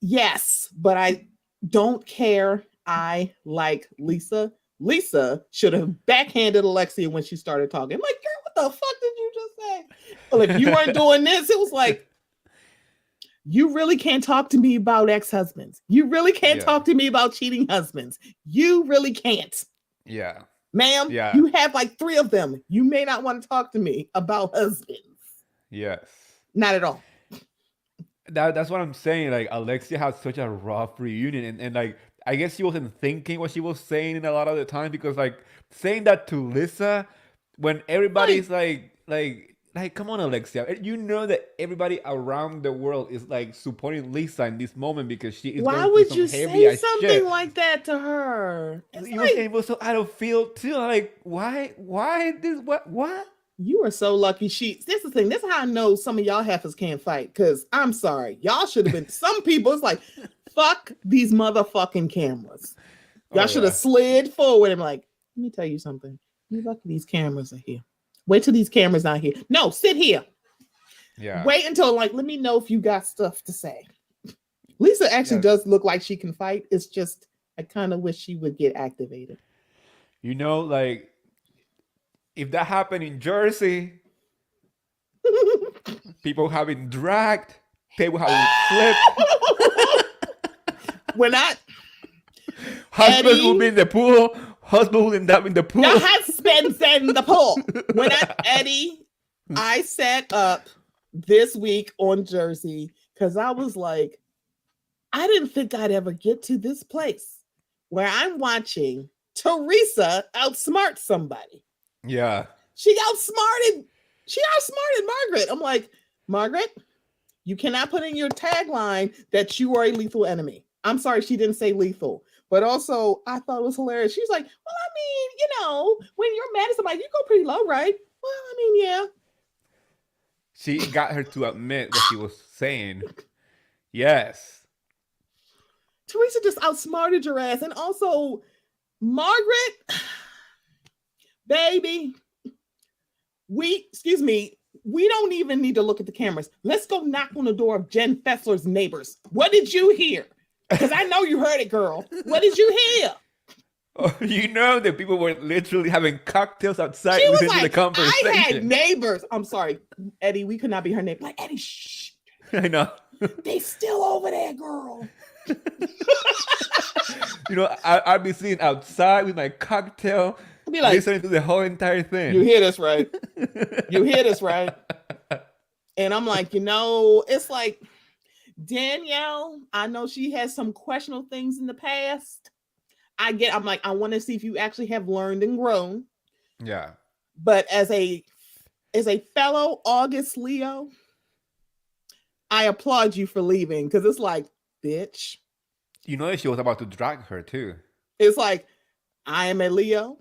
Yes, but I don't care. I like Lisa. Lisa should have backhanded Alexia when she started talking. Like, girl, what the fuck did you just say? Well, if you weren't doing this, it was like, you really can't talk to me about ex-husbands. You really can't talk to me about cheating husbands. You really can't. Yeah. Ma'am, you have like 3 of them. You may not want to talk to me about husbands. Yes. Not at all. That's what I'm saying. Like, Alexia had such a rough reunion, and like, I guess she wasn't thinking what she was saying in a lot of the time, because like saying that to Lisa when everybody's like, come on, Alexia. You know that everybody around the world is like supporting Lisa in this moment because she is Why going would through you some heavy say ass something shit. like that to her? It was so out of field too. Like, why this? What? You are so lucky. This is the thing. This is how I know some of y'all heifers can't fight. Because I'm sorry, y'all should have been. Some people, it's like, fuck these motherfucking cameras. Y'all should have slid forward and like, let me tell you something. You lucky these cameras are here. Wait till these cameras not here. No, sit here. Yeah. Wait until like, let me know if you got stuff to say. Lisa actually does look like she can fight. It's just, I kind of wish she would get activated. You know, like, if that happened in Jersey, people having dragged, people having flipped. We're not. Husbands will be in the pool. Husband will end up in the pool. The husband's in the pool. When Eddie, I sat up this week on Jersey because I was like, I didn't think I'd ever get to this place where I'm watching Teresa outsmart somebody. Yeah. She outsmarted Margaret. I'm like, Margaret, you cannot put in your tagline that you are a lethal enemy. I'm sorry, she didn't say lethal. But also, I thought it was hilarious. She's like, well, I mean, when you're mad at somebody, you go pretty low, right? Well, I mean, yeah. She got her to admit what she was saying. Yes. Teresa just outsmarted your ass. And also, Margaret, baby, we don't even need to look at the cameras. Let's go knock on the door of Jen Fessler's neighbors. What did you hear? Because I know you heard it, girl. What did you hear? Oh, you know that people were literally having cocktails outside listening to the conversation. I had neighbors. I'm sorry, Eddie, we could not be her neighbor. Like, Eddie, shh. I know. They still over there, girl. I'd be sitting outside with my cocktail, be like, listening to the whole entire thing. You hear this, right? You hear this, right? And I'm like, it's like, Danielle, I know she has some questionable things in the past. I'm like, I want to see if you actually have learned and grown. Yeah. But as a fellow August Leo, I applaud you for leaving, because it's like, bitch. You know that she was about to drag her too. It's like, I am a Leo.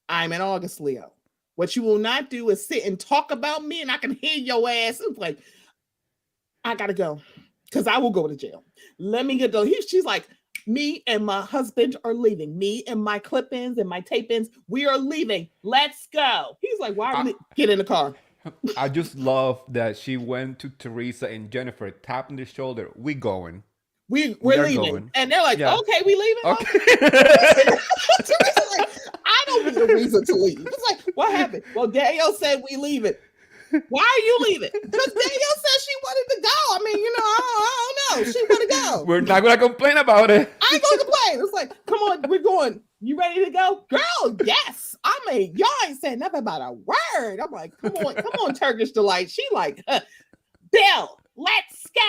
I'm an August Leo. What you will not do is sit and talk about me and I can hear your ass. It's like, I gotta go, because I will go to jail. Let me get she's like, me and my husband are leaving. Me and my clip-ins and my tape-ins, we are leaving. Let's go. He's like, why are we get in the car? I just love that she went to Teresa and Jennifer, tapping the shoulder. We going. We're leaving. Going. And they're like, okay, we leaving? Okay. Teresa's like, I don't need a reason to leave. It's like, what happened? Well, Danielle said we leaving. Why are you leaving? Because Danielle said she wanted to go. I mean, I don't know. She want to go. We're not going to complain about it. I ain't going to complain. It's like, come on, we're going. You ready to go? Girl, yes. I mean, y'all ain't saying nothing about a word. I'm like, come on, Turkish Delight. She like, Bill, let's go.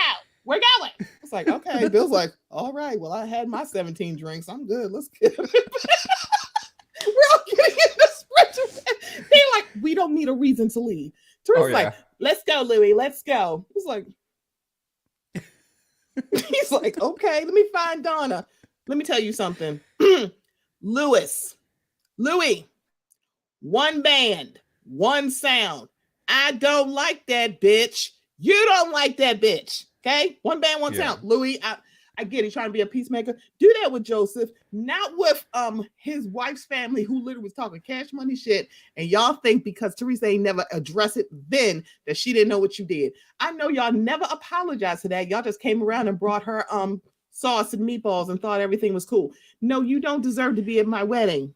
We're going. It's like, okay. Bill's like, all right. Well, I had my 17 drinks. I'm good. Let's get it. We're all getting in the sprint. They're like, we don't need a reason to leave. Teresa's like, let's go, Louie. Let's go. It's like, he's like, okay, let me find Donna. Let me tell you something. Louie, one band, one sound. I don't like that bitch. You don't like that bitch. Okay? One band, one sound. Louie, I get it, trying to be a peacemaker. Do that with Joseph, not with his wife's family, who literally was talking cash money shit. And y'all think because Teresa ain't never addressed it then that she didn't know what you did. I know y'all never apologized for that. Y'all just came around and brought her sauce and meatballs and thought everything was cool. No, you don't deserve to be at my wedding.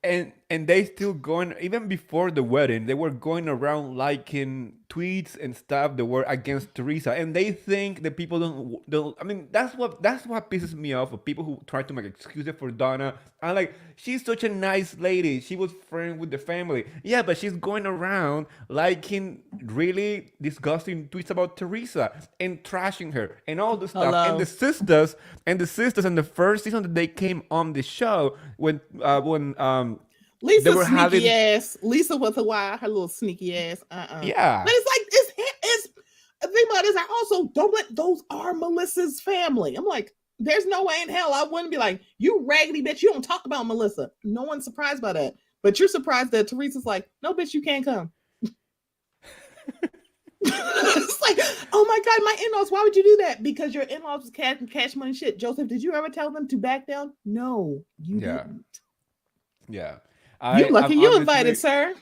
And they still going, even before the wedding, they were going around liking tweets and stuff that were against Teresa, and they think that people don't. I mean, that's what pisses me off of people who try to make excuses for Donna. I'm like, she's such a nice lady. She was friends with the family. Yeah, but she's going around liking really disgusting tweets about Teresa and trashing her and all this stuff. Hello. And the sisters in the first season that they came on the show when Lisa they were sneaky having, ass. Lisa with a Y, her little sneaky ass. yeah. But it's like it's the thing about it is I also don't let those are Melissa's family. I'm like, there's no way in hell I wouldn't be like, you raggedy bitch, you don't talk about Melissa. No one's surprised by that. But you're surprised that Teresa's like, no, bitch, you can't come. It's like, oh my God, my in-laws, why would you do that? Because your in-laws was cash money shit. Joseph, did you ever tell them to back down? No, you didn't. Yeah. You lucky I'm you invited, sir.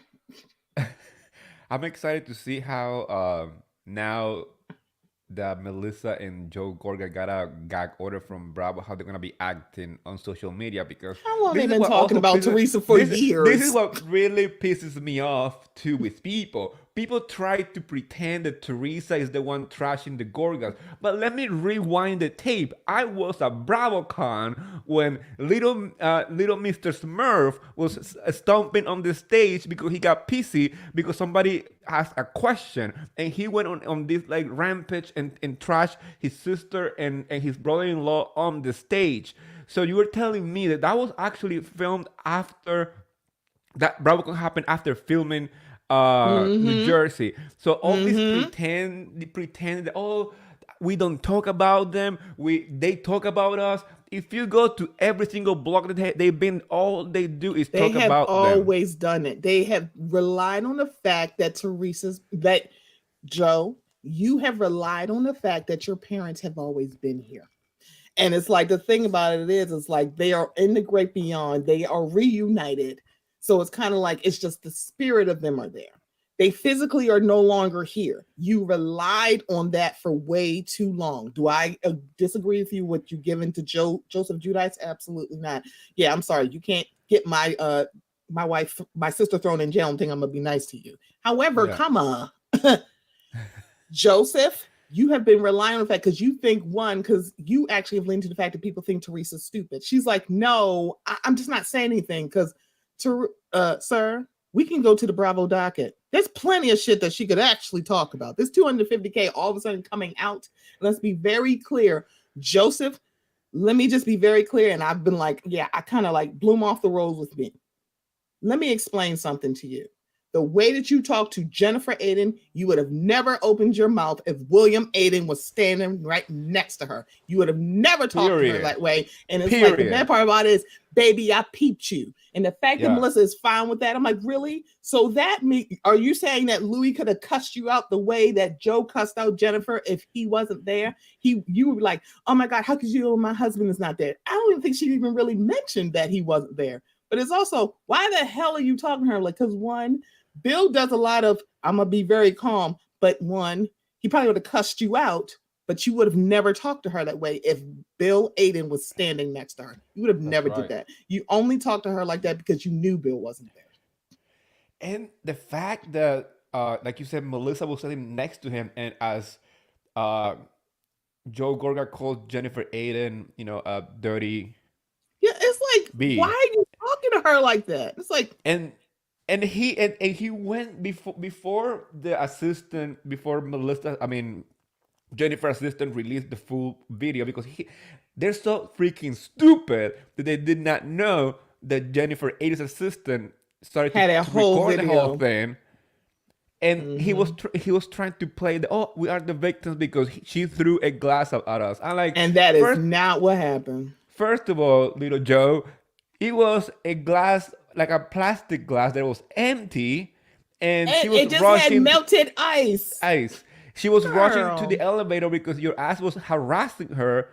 I'm excited to see how now that Melissa and Joe Gorga got a gag order from Bravo, how they're gonna be acting on social media, because How long this they is been what talking also about pisses, Teresa for years? this is what really pisses me off too with people. People try to pretend that Teresa is the one trashing the Gorgas, but let me rewind the tape. I was at BravoCon when little Mr. Smurf was stomping on the stage because he got pissy because somebody asked a question, and he went on this like rampage and trashed his sister and his brother-in-law on the stage. So you were telling me that was actually filmed after that BravoCon happened, after filming New Jersey. So all this pretend that, oh, we don't talk about them, they talk about us. If you go to every single blog that they've been, all they do is talk about them. They have always done it. They have relied on the fact that Joe, you have relied on the fact that your parents have always been here. And it's like, the thing about it is, it's like they are in the great beyond. They are reunited. So it's kind of like, it's just the spirit of them are there. They physically are no longer here. You relied on that for way too long. Do I disagree with you? What you given to Joseph Judice? Absolutely not. Yeah, I'm sorry. You can't get my wife, my sister thrown in jail and think I'm gonna be nice to you. However, come on, Joseph, you have been relying on the fact, because you think, because you actually have leaned to the fact that people think Teresa's stupid. She's like, no, I'm just not saying anything because, sir, we can go to the Bravo docket. There's plenty of shit that she could actually talk about. This 250K all of a sudden coming out. Let's be very clear. Joseph, let me just be very clear. And I've been like, yeah, I kind of like bloom off the rose with me. Let me explain something to you. The way that you talk to Jennifer Aiden, you would have never opened your mouth if William Aiden was standing right next to her. You would have never talked to her that way. And it's like, the bad part about it is, baby, I peeped you. And the fact that Melissa is fine with that, I'm like, really? So are you saying that Louis could have cussed you out the way that Joe cussed out Jennifer if he wasn't there? You would be like, oh my God, how could you know my husband is not there? I don't even think she even really mentioned that he wasn't there. But it's also, why the hell are you talking to her? Like, because Bill does a lot of, I'm going to be very calm, but he probably would have cussed you out, but you would have never talked to her that way if Bill Aiden was standing next to her. You would have never did that. You only talked to her like that because you knew Bill wasn't there. And the fact that, like you said, Melissa was sitting next to him, and as Joe Gorga called Jennifer Aiden, a dirty. Yeah, it's like, why are you talking to her like that? It's like, And he went before Jennifer's assistant released the full video, because they're so freaking stupid that they did not know that Jennifer Aiden's assistant started to record the whole thing. And he was trying to play we are the victims because she threw a glass at us. And that is not what happened. First of all, little Joe, it was a glass, like a plastic glass that was empty, and she was had melted ice. She was rushing to the elevator because your ass was harassing her,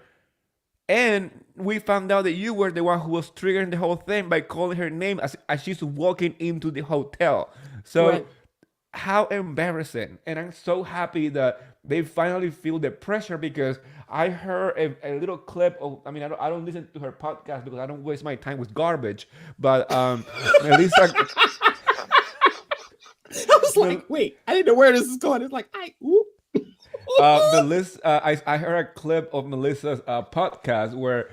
And we found out that you were the one who was triggering the whole thing by calling her name as she's walking into the hotel. So Right. how embarrassing. And I'm so happy that they finally feel the pressure because I heard a little clip of, I mean, I don't listen to her podcast because I don't waste my time with garbage. But Melissa, I was like, wait, I didn't know where this is going. It's like, ooh. Melissa, I heard a clip of Melissa's podcast where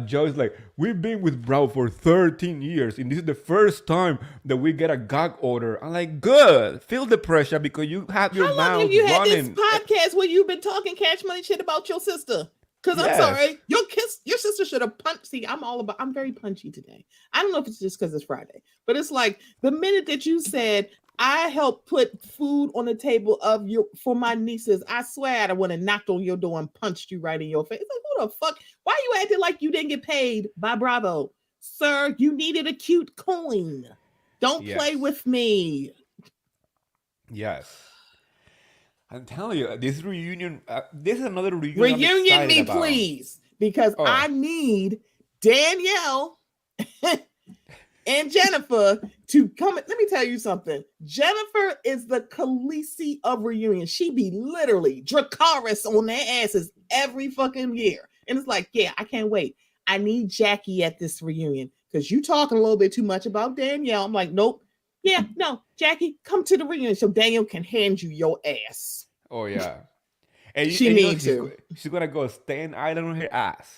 Joe's like, we've been with Bravo for 13 years, and this is the first time that we get a gag order. I'm like, good. Feel the pressure because you have your How long mouth have you had running. this podcast where you've been talking cash money shit about your sister? Because I'm sorry, your sister should have punched. See, I'm very punchy today. I don't know if it's just because it's Friday, but it's like the minute that you said, I helped put food on the table for my nieces, I swear I would have knocked on your door and punched you right in your face. It's like, who the fuck? Why are you acting like you didn't get paid by Bravo? Sir, you needed a cute coin. Don't play with me. Yes. I'm telling you, this reunion, this is another reunion. Reunion me, please, because I need Danielle and Jennifer to come. Let me tell you something. Jennifer is the Khaleesi of reunion. She be literally Dracarys on their asses every fucking year. And it's like, yeah, I can't wait. I need Jackie at this reunion because you talking a little bit too much about Danielle. I'm like, nope. Yeah, no, Jackie, come to the reunion so Danielle can hand you your ass. Oh, yeah. And she needs to. She's going to go stand island on her ass.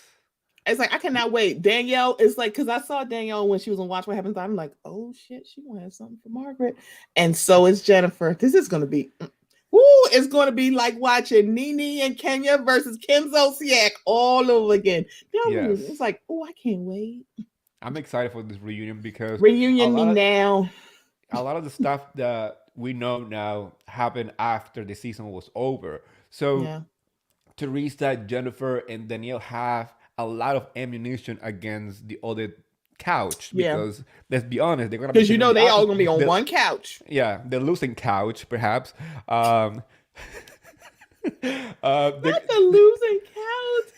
It's like, I cannot wait. Danielle is like, because I saw Danielle when she was on Watch What Happens. I'm like, oh shit, she gonna have something for Margaret. And so is Jennifer. This is gonna be, it's gonna be like watching Nene and Kenya versus Kim Zolciak all over again. Yes. It's like, I can't wait. I'm excited for this reunion because reunion me now. A lot of the stuff that we know now happened after the season was over. So Teresa, Jennifer, and Danielle have a lot of ammunition against the other couch because let's be honest, they're gonna be they all gonna be on one couch. Yeah, the losing couch, perhaps. Not the losing couch.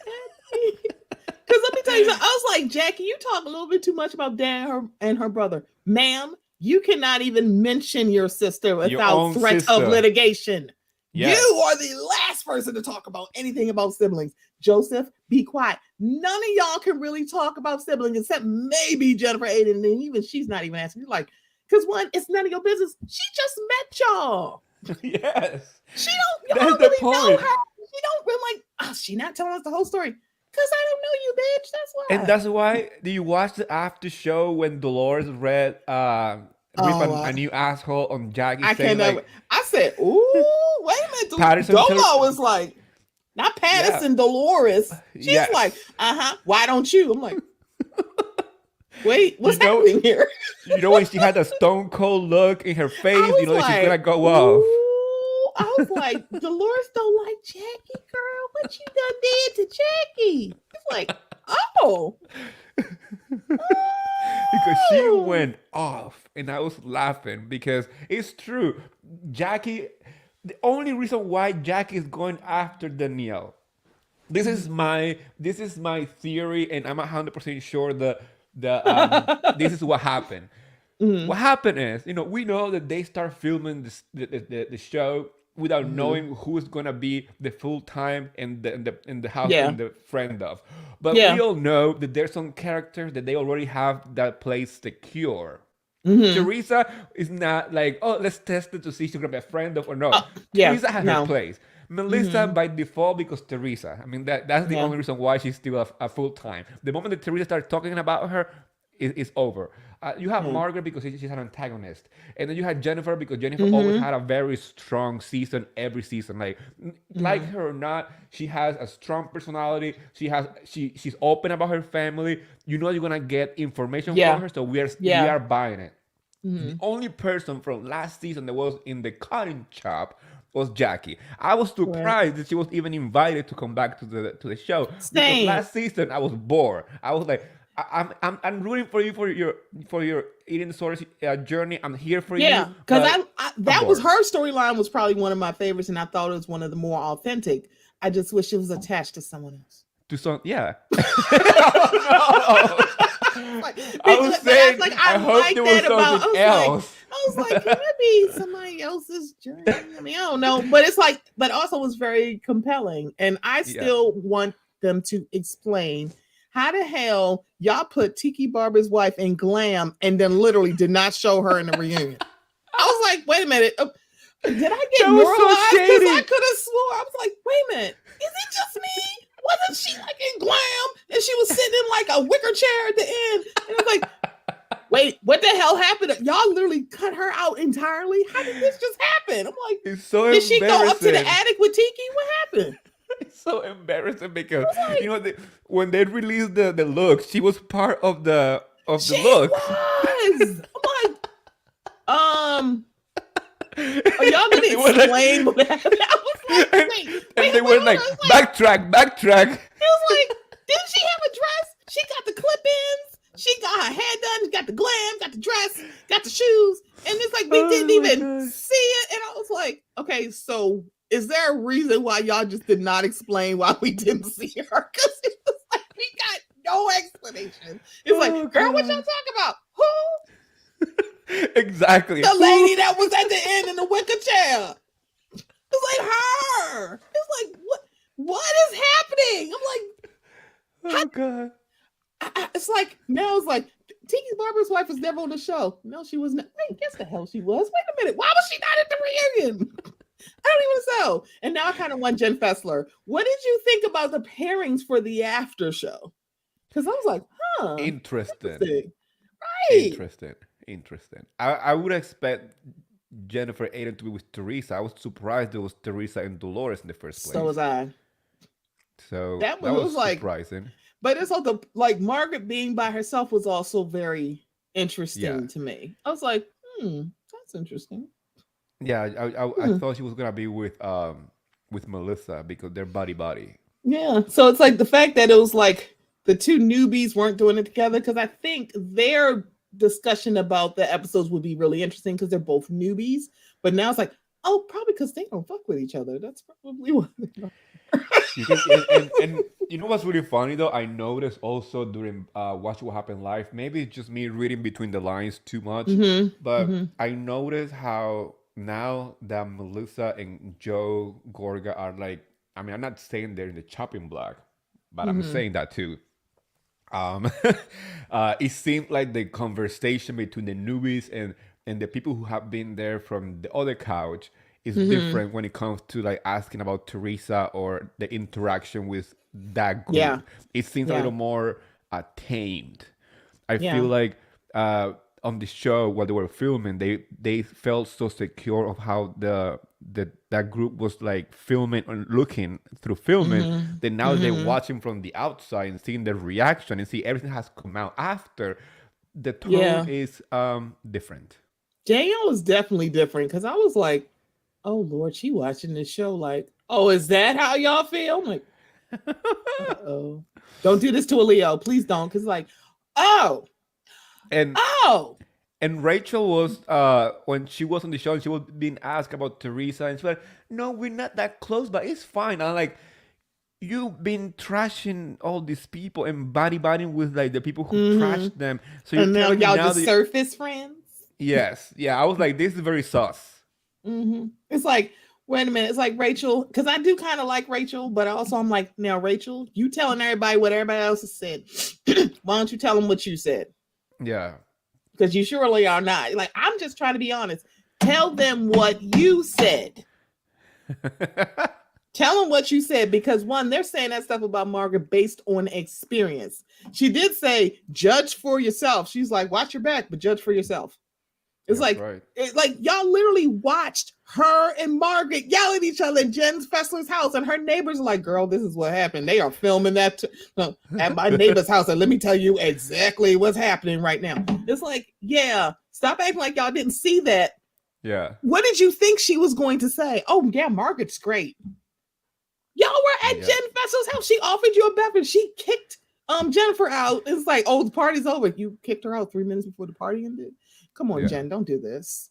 Because let me tell you something. I was like, Jackie, you talk a little bit too much about Dan and her brother, ma'am. You cannot even mention your sister without threat of litigation. Yes. You are the last person to talk about anything about siblings. Joseph, be quiet. None of y'all can really talk about siblings except maybe Jennifer Aiden, and even she's not even asking. You're like, because one, it's none of your business. She just met y'all. Yes. Y'all don't really know her. She don't really she not telling us the whole story. Because I don't know you, bitch. That's why. And that's why, do you watch the after show when Dolores read a new asshole on Jackie? I said, ooh, wait a minute. Dolo was like, not Patterson, Dolores. She's like, why don't you? I'm like, wait, what's happening here? When she had a stone cold look in her face, that she's going to go off. I was like, Dolores don't like Jackie, girl. What you done did to Jackie? It's like, because she went off and I was laughing because it's true. Jackie, the only reason why Jackie is going after Danielle, this is my theory, and I'm 100% sure that this is what happened. What happened is, we know that they start filming the show without knowing who's gonna be the full time in the house and the friend of. But we all know that there's some characters that they already have that place secure. Teresa is not like, let's test it to see if she's gonna be a friend of or no. Teresa has her place. Melissa by default because Teresa. I mean that's the only reason why she's still a full time. The moment that Teresa starts talking about her, it's over. You have Margaret because she's an antagonist, and then you had Jennifer because Jennifer always had a very strong season every season. Like her or not, she has a strong personality. She's open about her family. You're gonna get information from her, so we are buying it. The only person from last season that was in the cutting shop was Jackie. I was surprised that she was even invited to come back to the show. Same. Because last season I was bored. I was like, I'm rooting for you for your eating disorders journey. I'm here for you. Yeah, because that was her storyline was probably one of my favorites, and I thought it was one of the more authentic. I just wish it was attached to someone else. to some, yeah. Like, I was but I was saying, like, I I hope like there was that about. something else. I was like, can it be somebody else's journey? I mean, I don't know, but it's like, but also was very compelling, and I Yeah. still want them to explain how the hell y'all put Tiki Barber's wife in glam and then literally did not show her in the reunion. I was like, wait a minute. Did I get That was so moralized? Because I shady. could have swore. I was like, wait a minute. Is it just me? Wasn't she like in glam? And she was sitting in like a wicker chair at the end. And I was like, wait, what the hell happened? Y'all literally cut her out entirely? How did this just happen? I'm like, It's so did she go up to the embarrassing. attic with Tiki? What happened? It's so embarrassing because like, you know when they released the looks, she was part of the she looks. was. I'm like, are y'all gonna They were explain what happened? I was like, and they were like, backtrack. It was like, didn't she have a dress? She got the clip-ins. She got her hair done. She got the glam. Got the dress. Got the shoes. And it's like we didn't even see it. And I was like, okay, so is there a reason why y'all just did not explain why we didn't see her? Because it was like we got no explanation. It's like, girl, what y'all talking about? Who? Exactly. The lady that was at the end in the wicker chair. It's like her. It's like what is happening? I'm like, oh God. It's like now it's like Tiki Barber's wife was never on the show. No, she was not. Wait, guess the hell she was. Wait a minute. Why was she not at the reunion? I don't even know. And now I kind of want Jen Fessler. What did you think about the pairings for the after show? Because I was like, huh. Interesting. Right. Interesting. I would expect Jennifer Aiden to be with Teresa. I was surprised there was Teresa and Dolores in the first place. So was I. So that was like surprising. But it's also like Margaret being by herself was also very interesting to me. I was like, that's interesting. Yeah, I thought she was gonna be with Melissa because they're buddy. Yeah. So it's like the fact that it was like the two newbies weren't doing it together, because I think their discussion about the episodes would be really interesting because they're both newbies. But now it's like, oh, probably because they don't fuck with each other. That's probably what. And you know what's really funny though? I noticed also during Watch What Happened Live, maybe it's just me reading between the lines too much, but I noticed how now that Melissa and Joe Gorga are like, I mean, I'm not saying they're in the chopping block, but I'm saying that too. It seemed like the conversation between the newbies and the people who have been there from the other couch is different when it comes to like asking about Teresa or the interaction with that group. Yeah. It seems a little more tamed. I feel like on the show while they were filming, they felt so secure of how that group was like filming and looking through filming. Then now they're watching from the outside and seeing the reaction and see everything has come out after. The tone is different. Danielle is definitely different because I was like, oh Lord, she watching this show like, oh, is that how y'all feel? I'm like, oh, don't do this to a Leo, please don't, because like, And Rachel was when she was on the show and she was being asked about Teresa and she was like, no, we're not that close, but it's fine. I'm like, you've been trashing all these people and bodying with like the people who trashed them. So and now y'all just surface friends. Yes, yeah. I was like, this is very sus. It's like, wait a minute. It's like Rachel, because I do kind of like Rachel, but also I'm like, now Rachel, you telling everybody what everybody else has said. Why don't you tell them what you said? Yeah. Because you surely are not. Like, I'm just trying to be honest. Tell them what you said. Tell them what you said, because one, they're saying that stuff about Margaret based on experience. She did say, judge for yourself. She's like, watch your back, but judge for yourself. It's That's like, right. like y'all literally watched her and Margaret yell at each other in Jen Fessler's house, and her neighbors are like, girl, this is what happened. They are filming that at my neighbor's house, and let me tell you exactly what's happening right now. It's like, yeah, stop acting like y'all didn't see that. Yeah. What did you think she was going to say? Oh, yeah, Margaret's great. Y'all were at Jen Fessler's house. She offered you a beverage. She kicked Jennifer out. It's like, oh, the party's over. You kicked her out 3 minutes before the party ended. Come on, Jen, don't do this.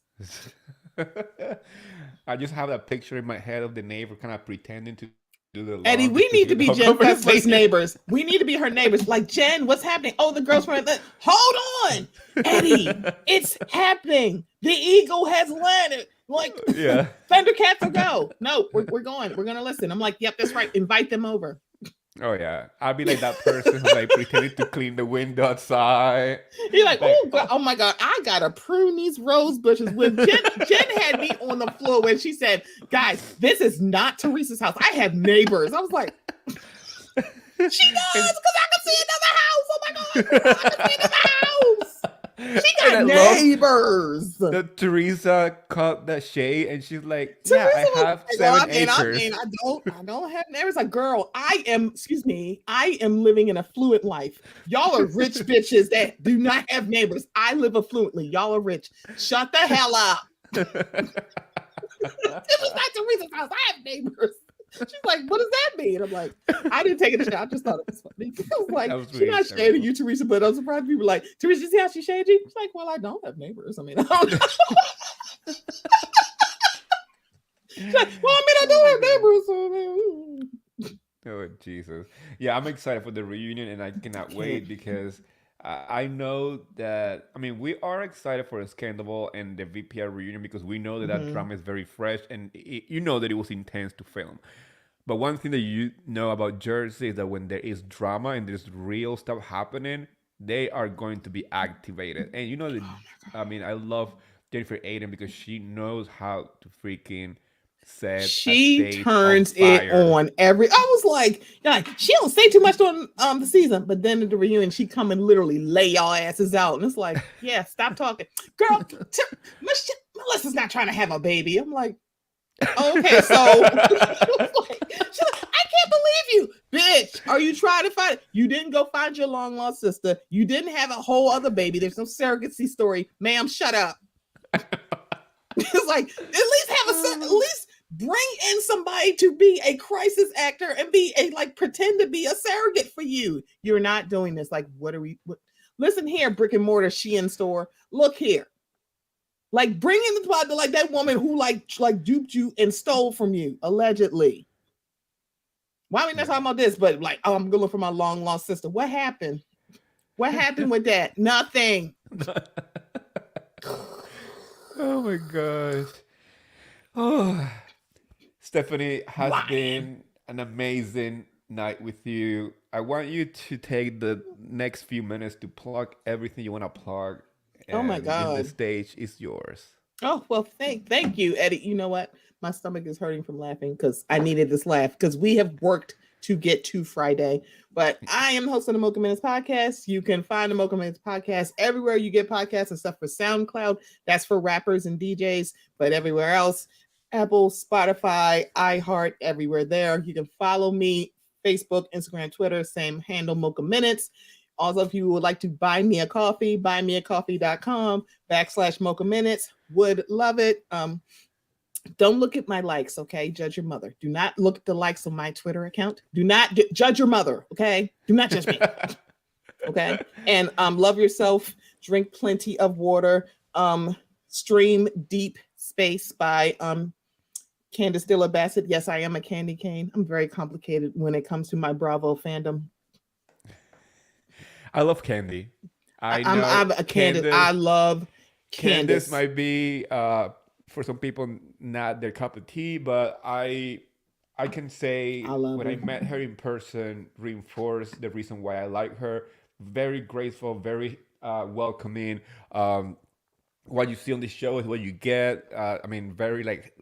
I just have that picture in my head of the neighbor kind of pretending to do the Eddie, laundry we to need to keep be up Jen Fessler's conversation. neighbors. We need to be her neighbors. Like, Jen, what's happening? Oh, the girls from hold on. Eddie, it's happening. The eagle has landed. Like, Yeah. Thundercats will go. No, we're going. We're going to listen. I'm like, yep, that's right. Invite them over. Oh yeah. I'll be like that person who's like pretending to clean the window outside. You're like, Like, oh, God, oh my God, I got to prune these rose bushes. When Jen had me on the floor when she said, guys, this is not Teresa's house. I have neighbors. I was like, she does, because I can see another house. Oh my God, I can see another house. She got neighbors. That Teresa caught that shade and she's like, yeah, Teresa I was have like, 7 acres. I don't have neighbors. Like, girl, I am living an affluent life. Y'all are rich bitches that do not have neighbors. I live affluently. Y'all are rich. Shut the hell up. It was not Teresa's house. I have neighbors. She's like, what does that mean? I'm like, I didn't take it a shot. I just thought it was funny. I was like, she's not shading you, Teresa, but I'm surprised people like, Teresa, you see how she shaded you? She's like, well, I don't have neighbors. I mean, I don't know. She's like, well, I mean, I don't have neighbors. So, Oh Jesus! Yeah, I'm excited for the reunion, and I cannot wait because I know that. I mean, we are excited for the Scandal and the VPR reunion because we know that that drama is very fresh, and you know that it was intense to film. But one thing that you know about Jersey is that when there is drama and there's real stuff happening, they are going to be activated. And you know that. I mean, I love Jennifer Aiden because she knows how to freaking set a she stage on turns it fire. on every. I was like, she don't say too much during the season, but then at the reunion, she come and literally lay y'all asses out, and it's like, yeah, stop talking, girl. Melissa's not trying to have a baby. I'm like, okay, so like, I can't believe you, bitch. Are you trying to find it? You didn't go find your long lost sister. You didn't have a whole other baby. There's no surrogacy story, ma'am. Shut up. It's like at least bring in somebody to be a crisis actor and be a pretend to be a surrogate for you. You're not doing this. Like, what are we? Listen here, brick and mortar Shein store. Look here. Like, bring in the plot to like that woman who like duped you and stole from you allegedly. Why are we not talking about this? But like, oh, I'm going for my long lost sister. What happened? What happened with that? Nothing. Oh my gosh. Oh, Stephanie, has been an amazing night with you. I want you to take the next few minutes to plug everything you want to plug. Oh my God. The stage is yours. Oh, well, thank you, Eddie. You know what? My stomach is hurting from laughing because I needed this laugh because we have worked to get to Friday. But I am hosting the Mocha Minutes podcast. You can find the Mocha Minutes podcast everywhere you get podcasts, except for SoundCloud. That's for rappers and DJs. But everywhere else, Apple, Spotify, iHeart, everywhere there. You can follow me, Facebook, Instagram, Twitter, same handle, Mocha Minutes. Also, if you would like to buy me a coffee, buymeacoffee.com/Mocha Minutes. Would love it. Don't look at my likes, okay? Judge your mother. Do not look at the likes on my Twitter account. Do not judge your mother, okay? Do not judge me, okay? And love yourself. Drink plenty of water. Stream Deep Space by Candace Dilla Bassett. Yes, I am a candy cane. I'm very complicated when it comes to my Bravo fandom. I love Candy. I'm a Candace. I love Candace. Candace might be for some people not their cup of tea, but I can say when I met her in person, reinforced the reason why I like her. Very graceful, very welcoming. What you see on the show is what you get. I mean, very like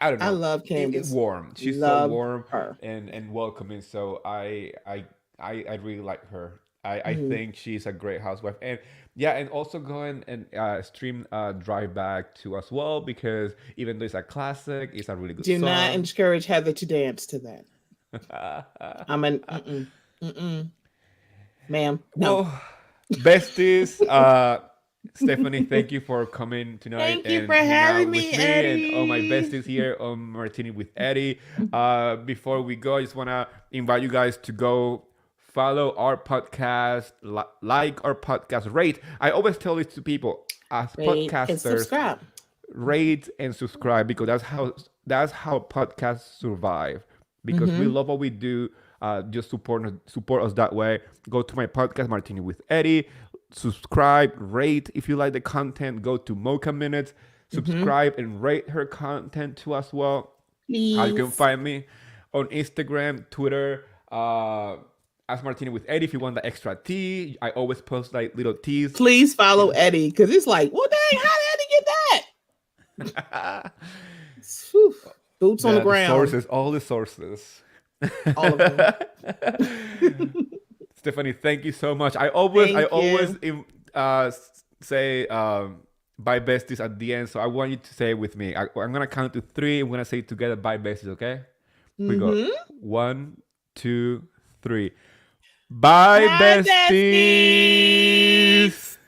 I don't know. I love Candace. Warm. She's so warm and welcoming. So I really like her. I think she's a great housewife. And yeah, and also go and stream Drive Back to as well, because even though it's a classic, it's a really good song. Do not encourage Heather to dance to that. I'm an ma'am. No. Well, besties, Stephanie, thank you for coming tonight. Thank you for having me, Eddie. And all my besties here on Martini with Eddie. Before we go, I just want to invite you guys to go follow our podcast, like our podcast, rate. I always tell this to people as podcasters, rate and subscribe, because that's how podcasts survive. because we love what we do. Just support us that way. Go to my podcast, Martini with Eddie. Subscribe, rate if you like the content. Go to Mocha Minutes. Subscribe and rate her content too as well. You can Please. find me on Instagram, Twitter, as Martini with Eddie. If you want the extra tea, I always post like little teas. Please follow Eddie, because it's like, well, dang, how did Eddie get that? Whew. Boots on the ground. Sources, all the sources. All of them. Stephanie, thank you so much. I always say bye besties at the end, so I want you to say it with me. I'm gonna count to 3. I'm gonna say it together, bye besties. Okay? We go 1, 2, 3. Bye besties.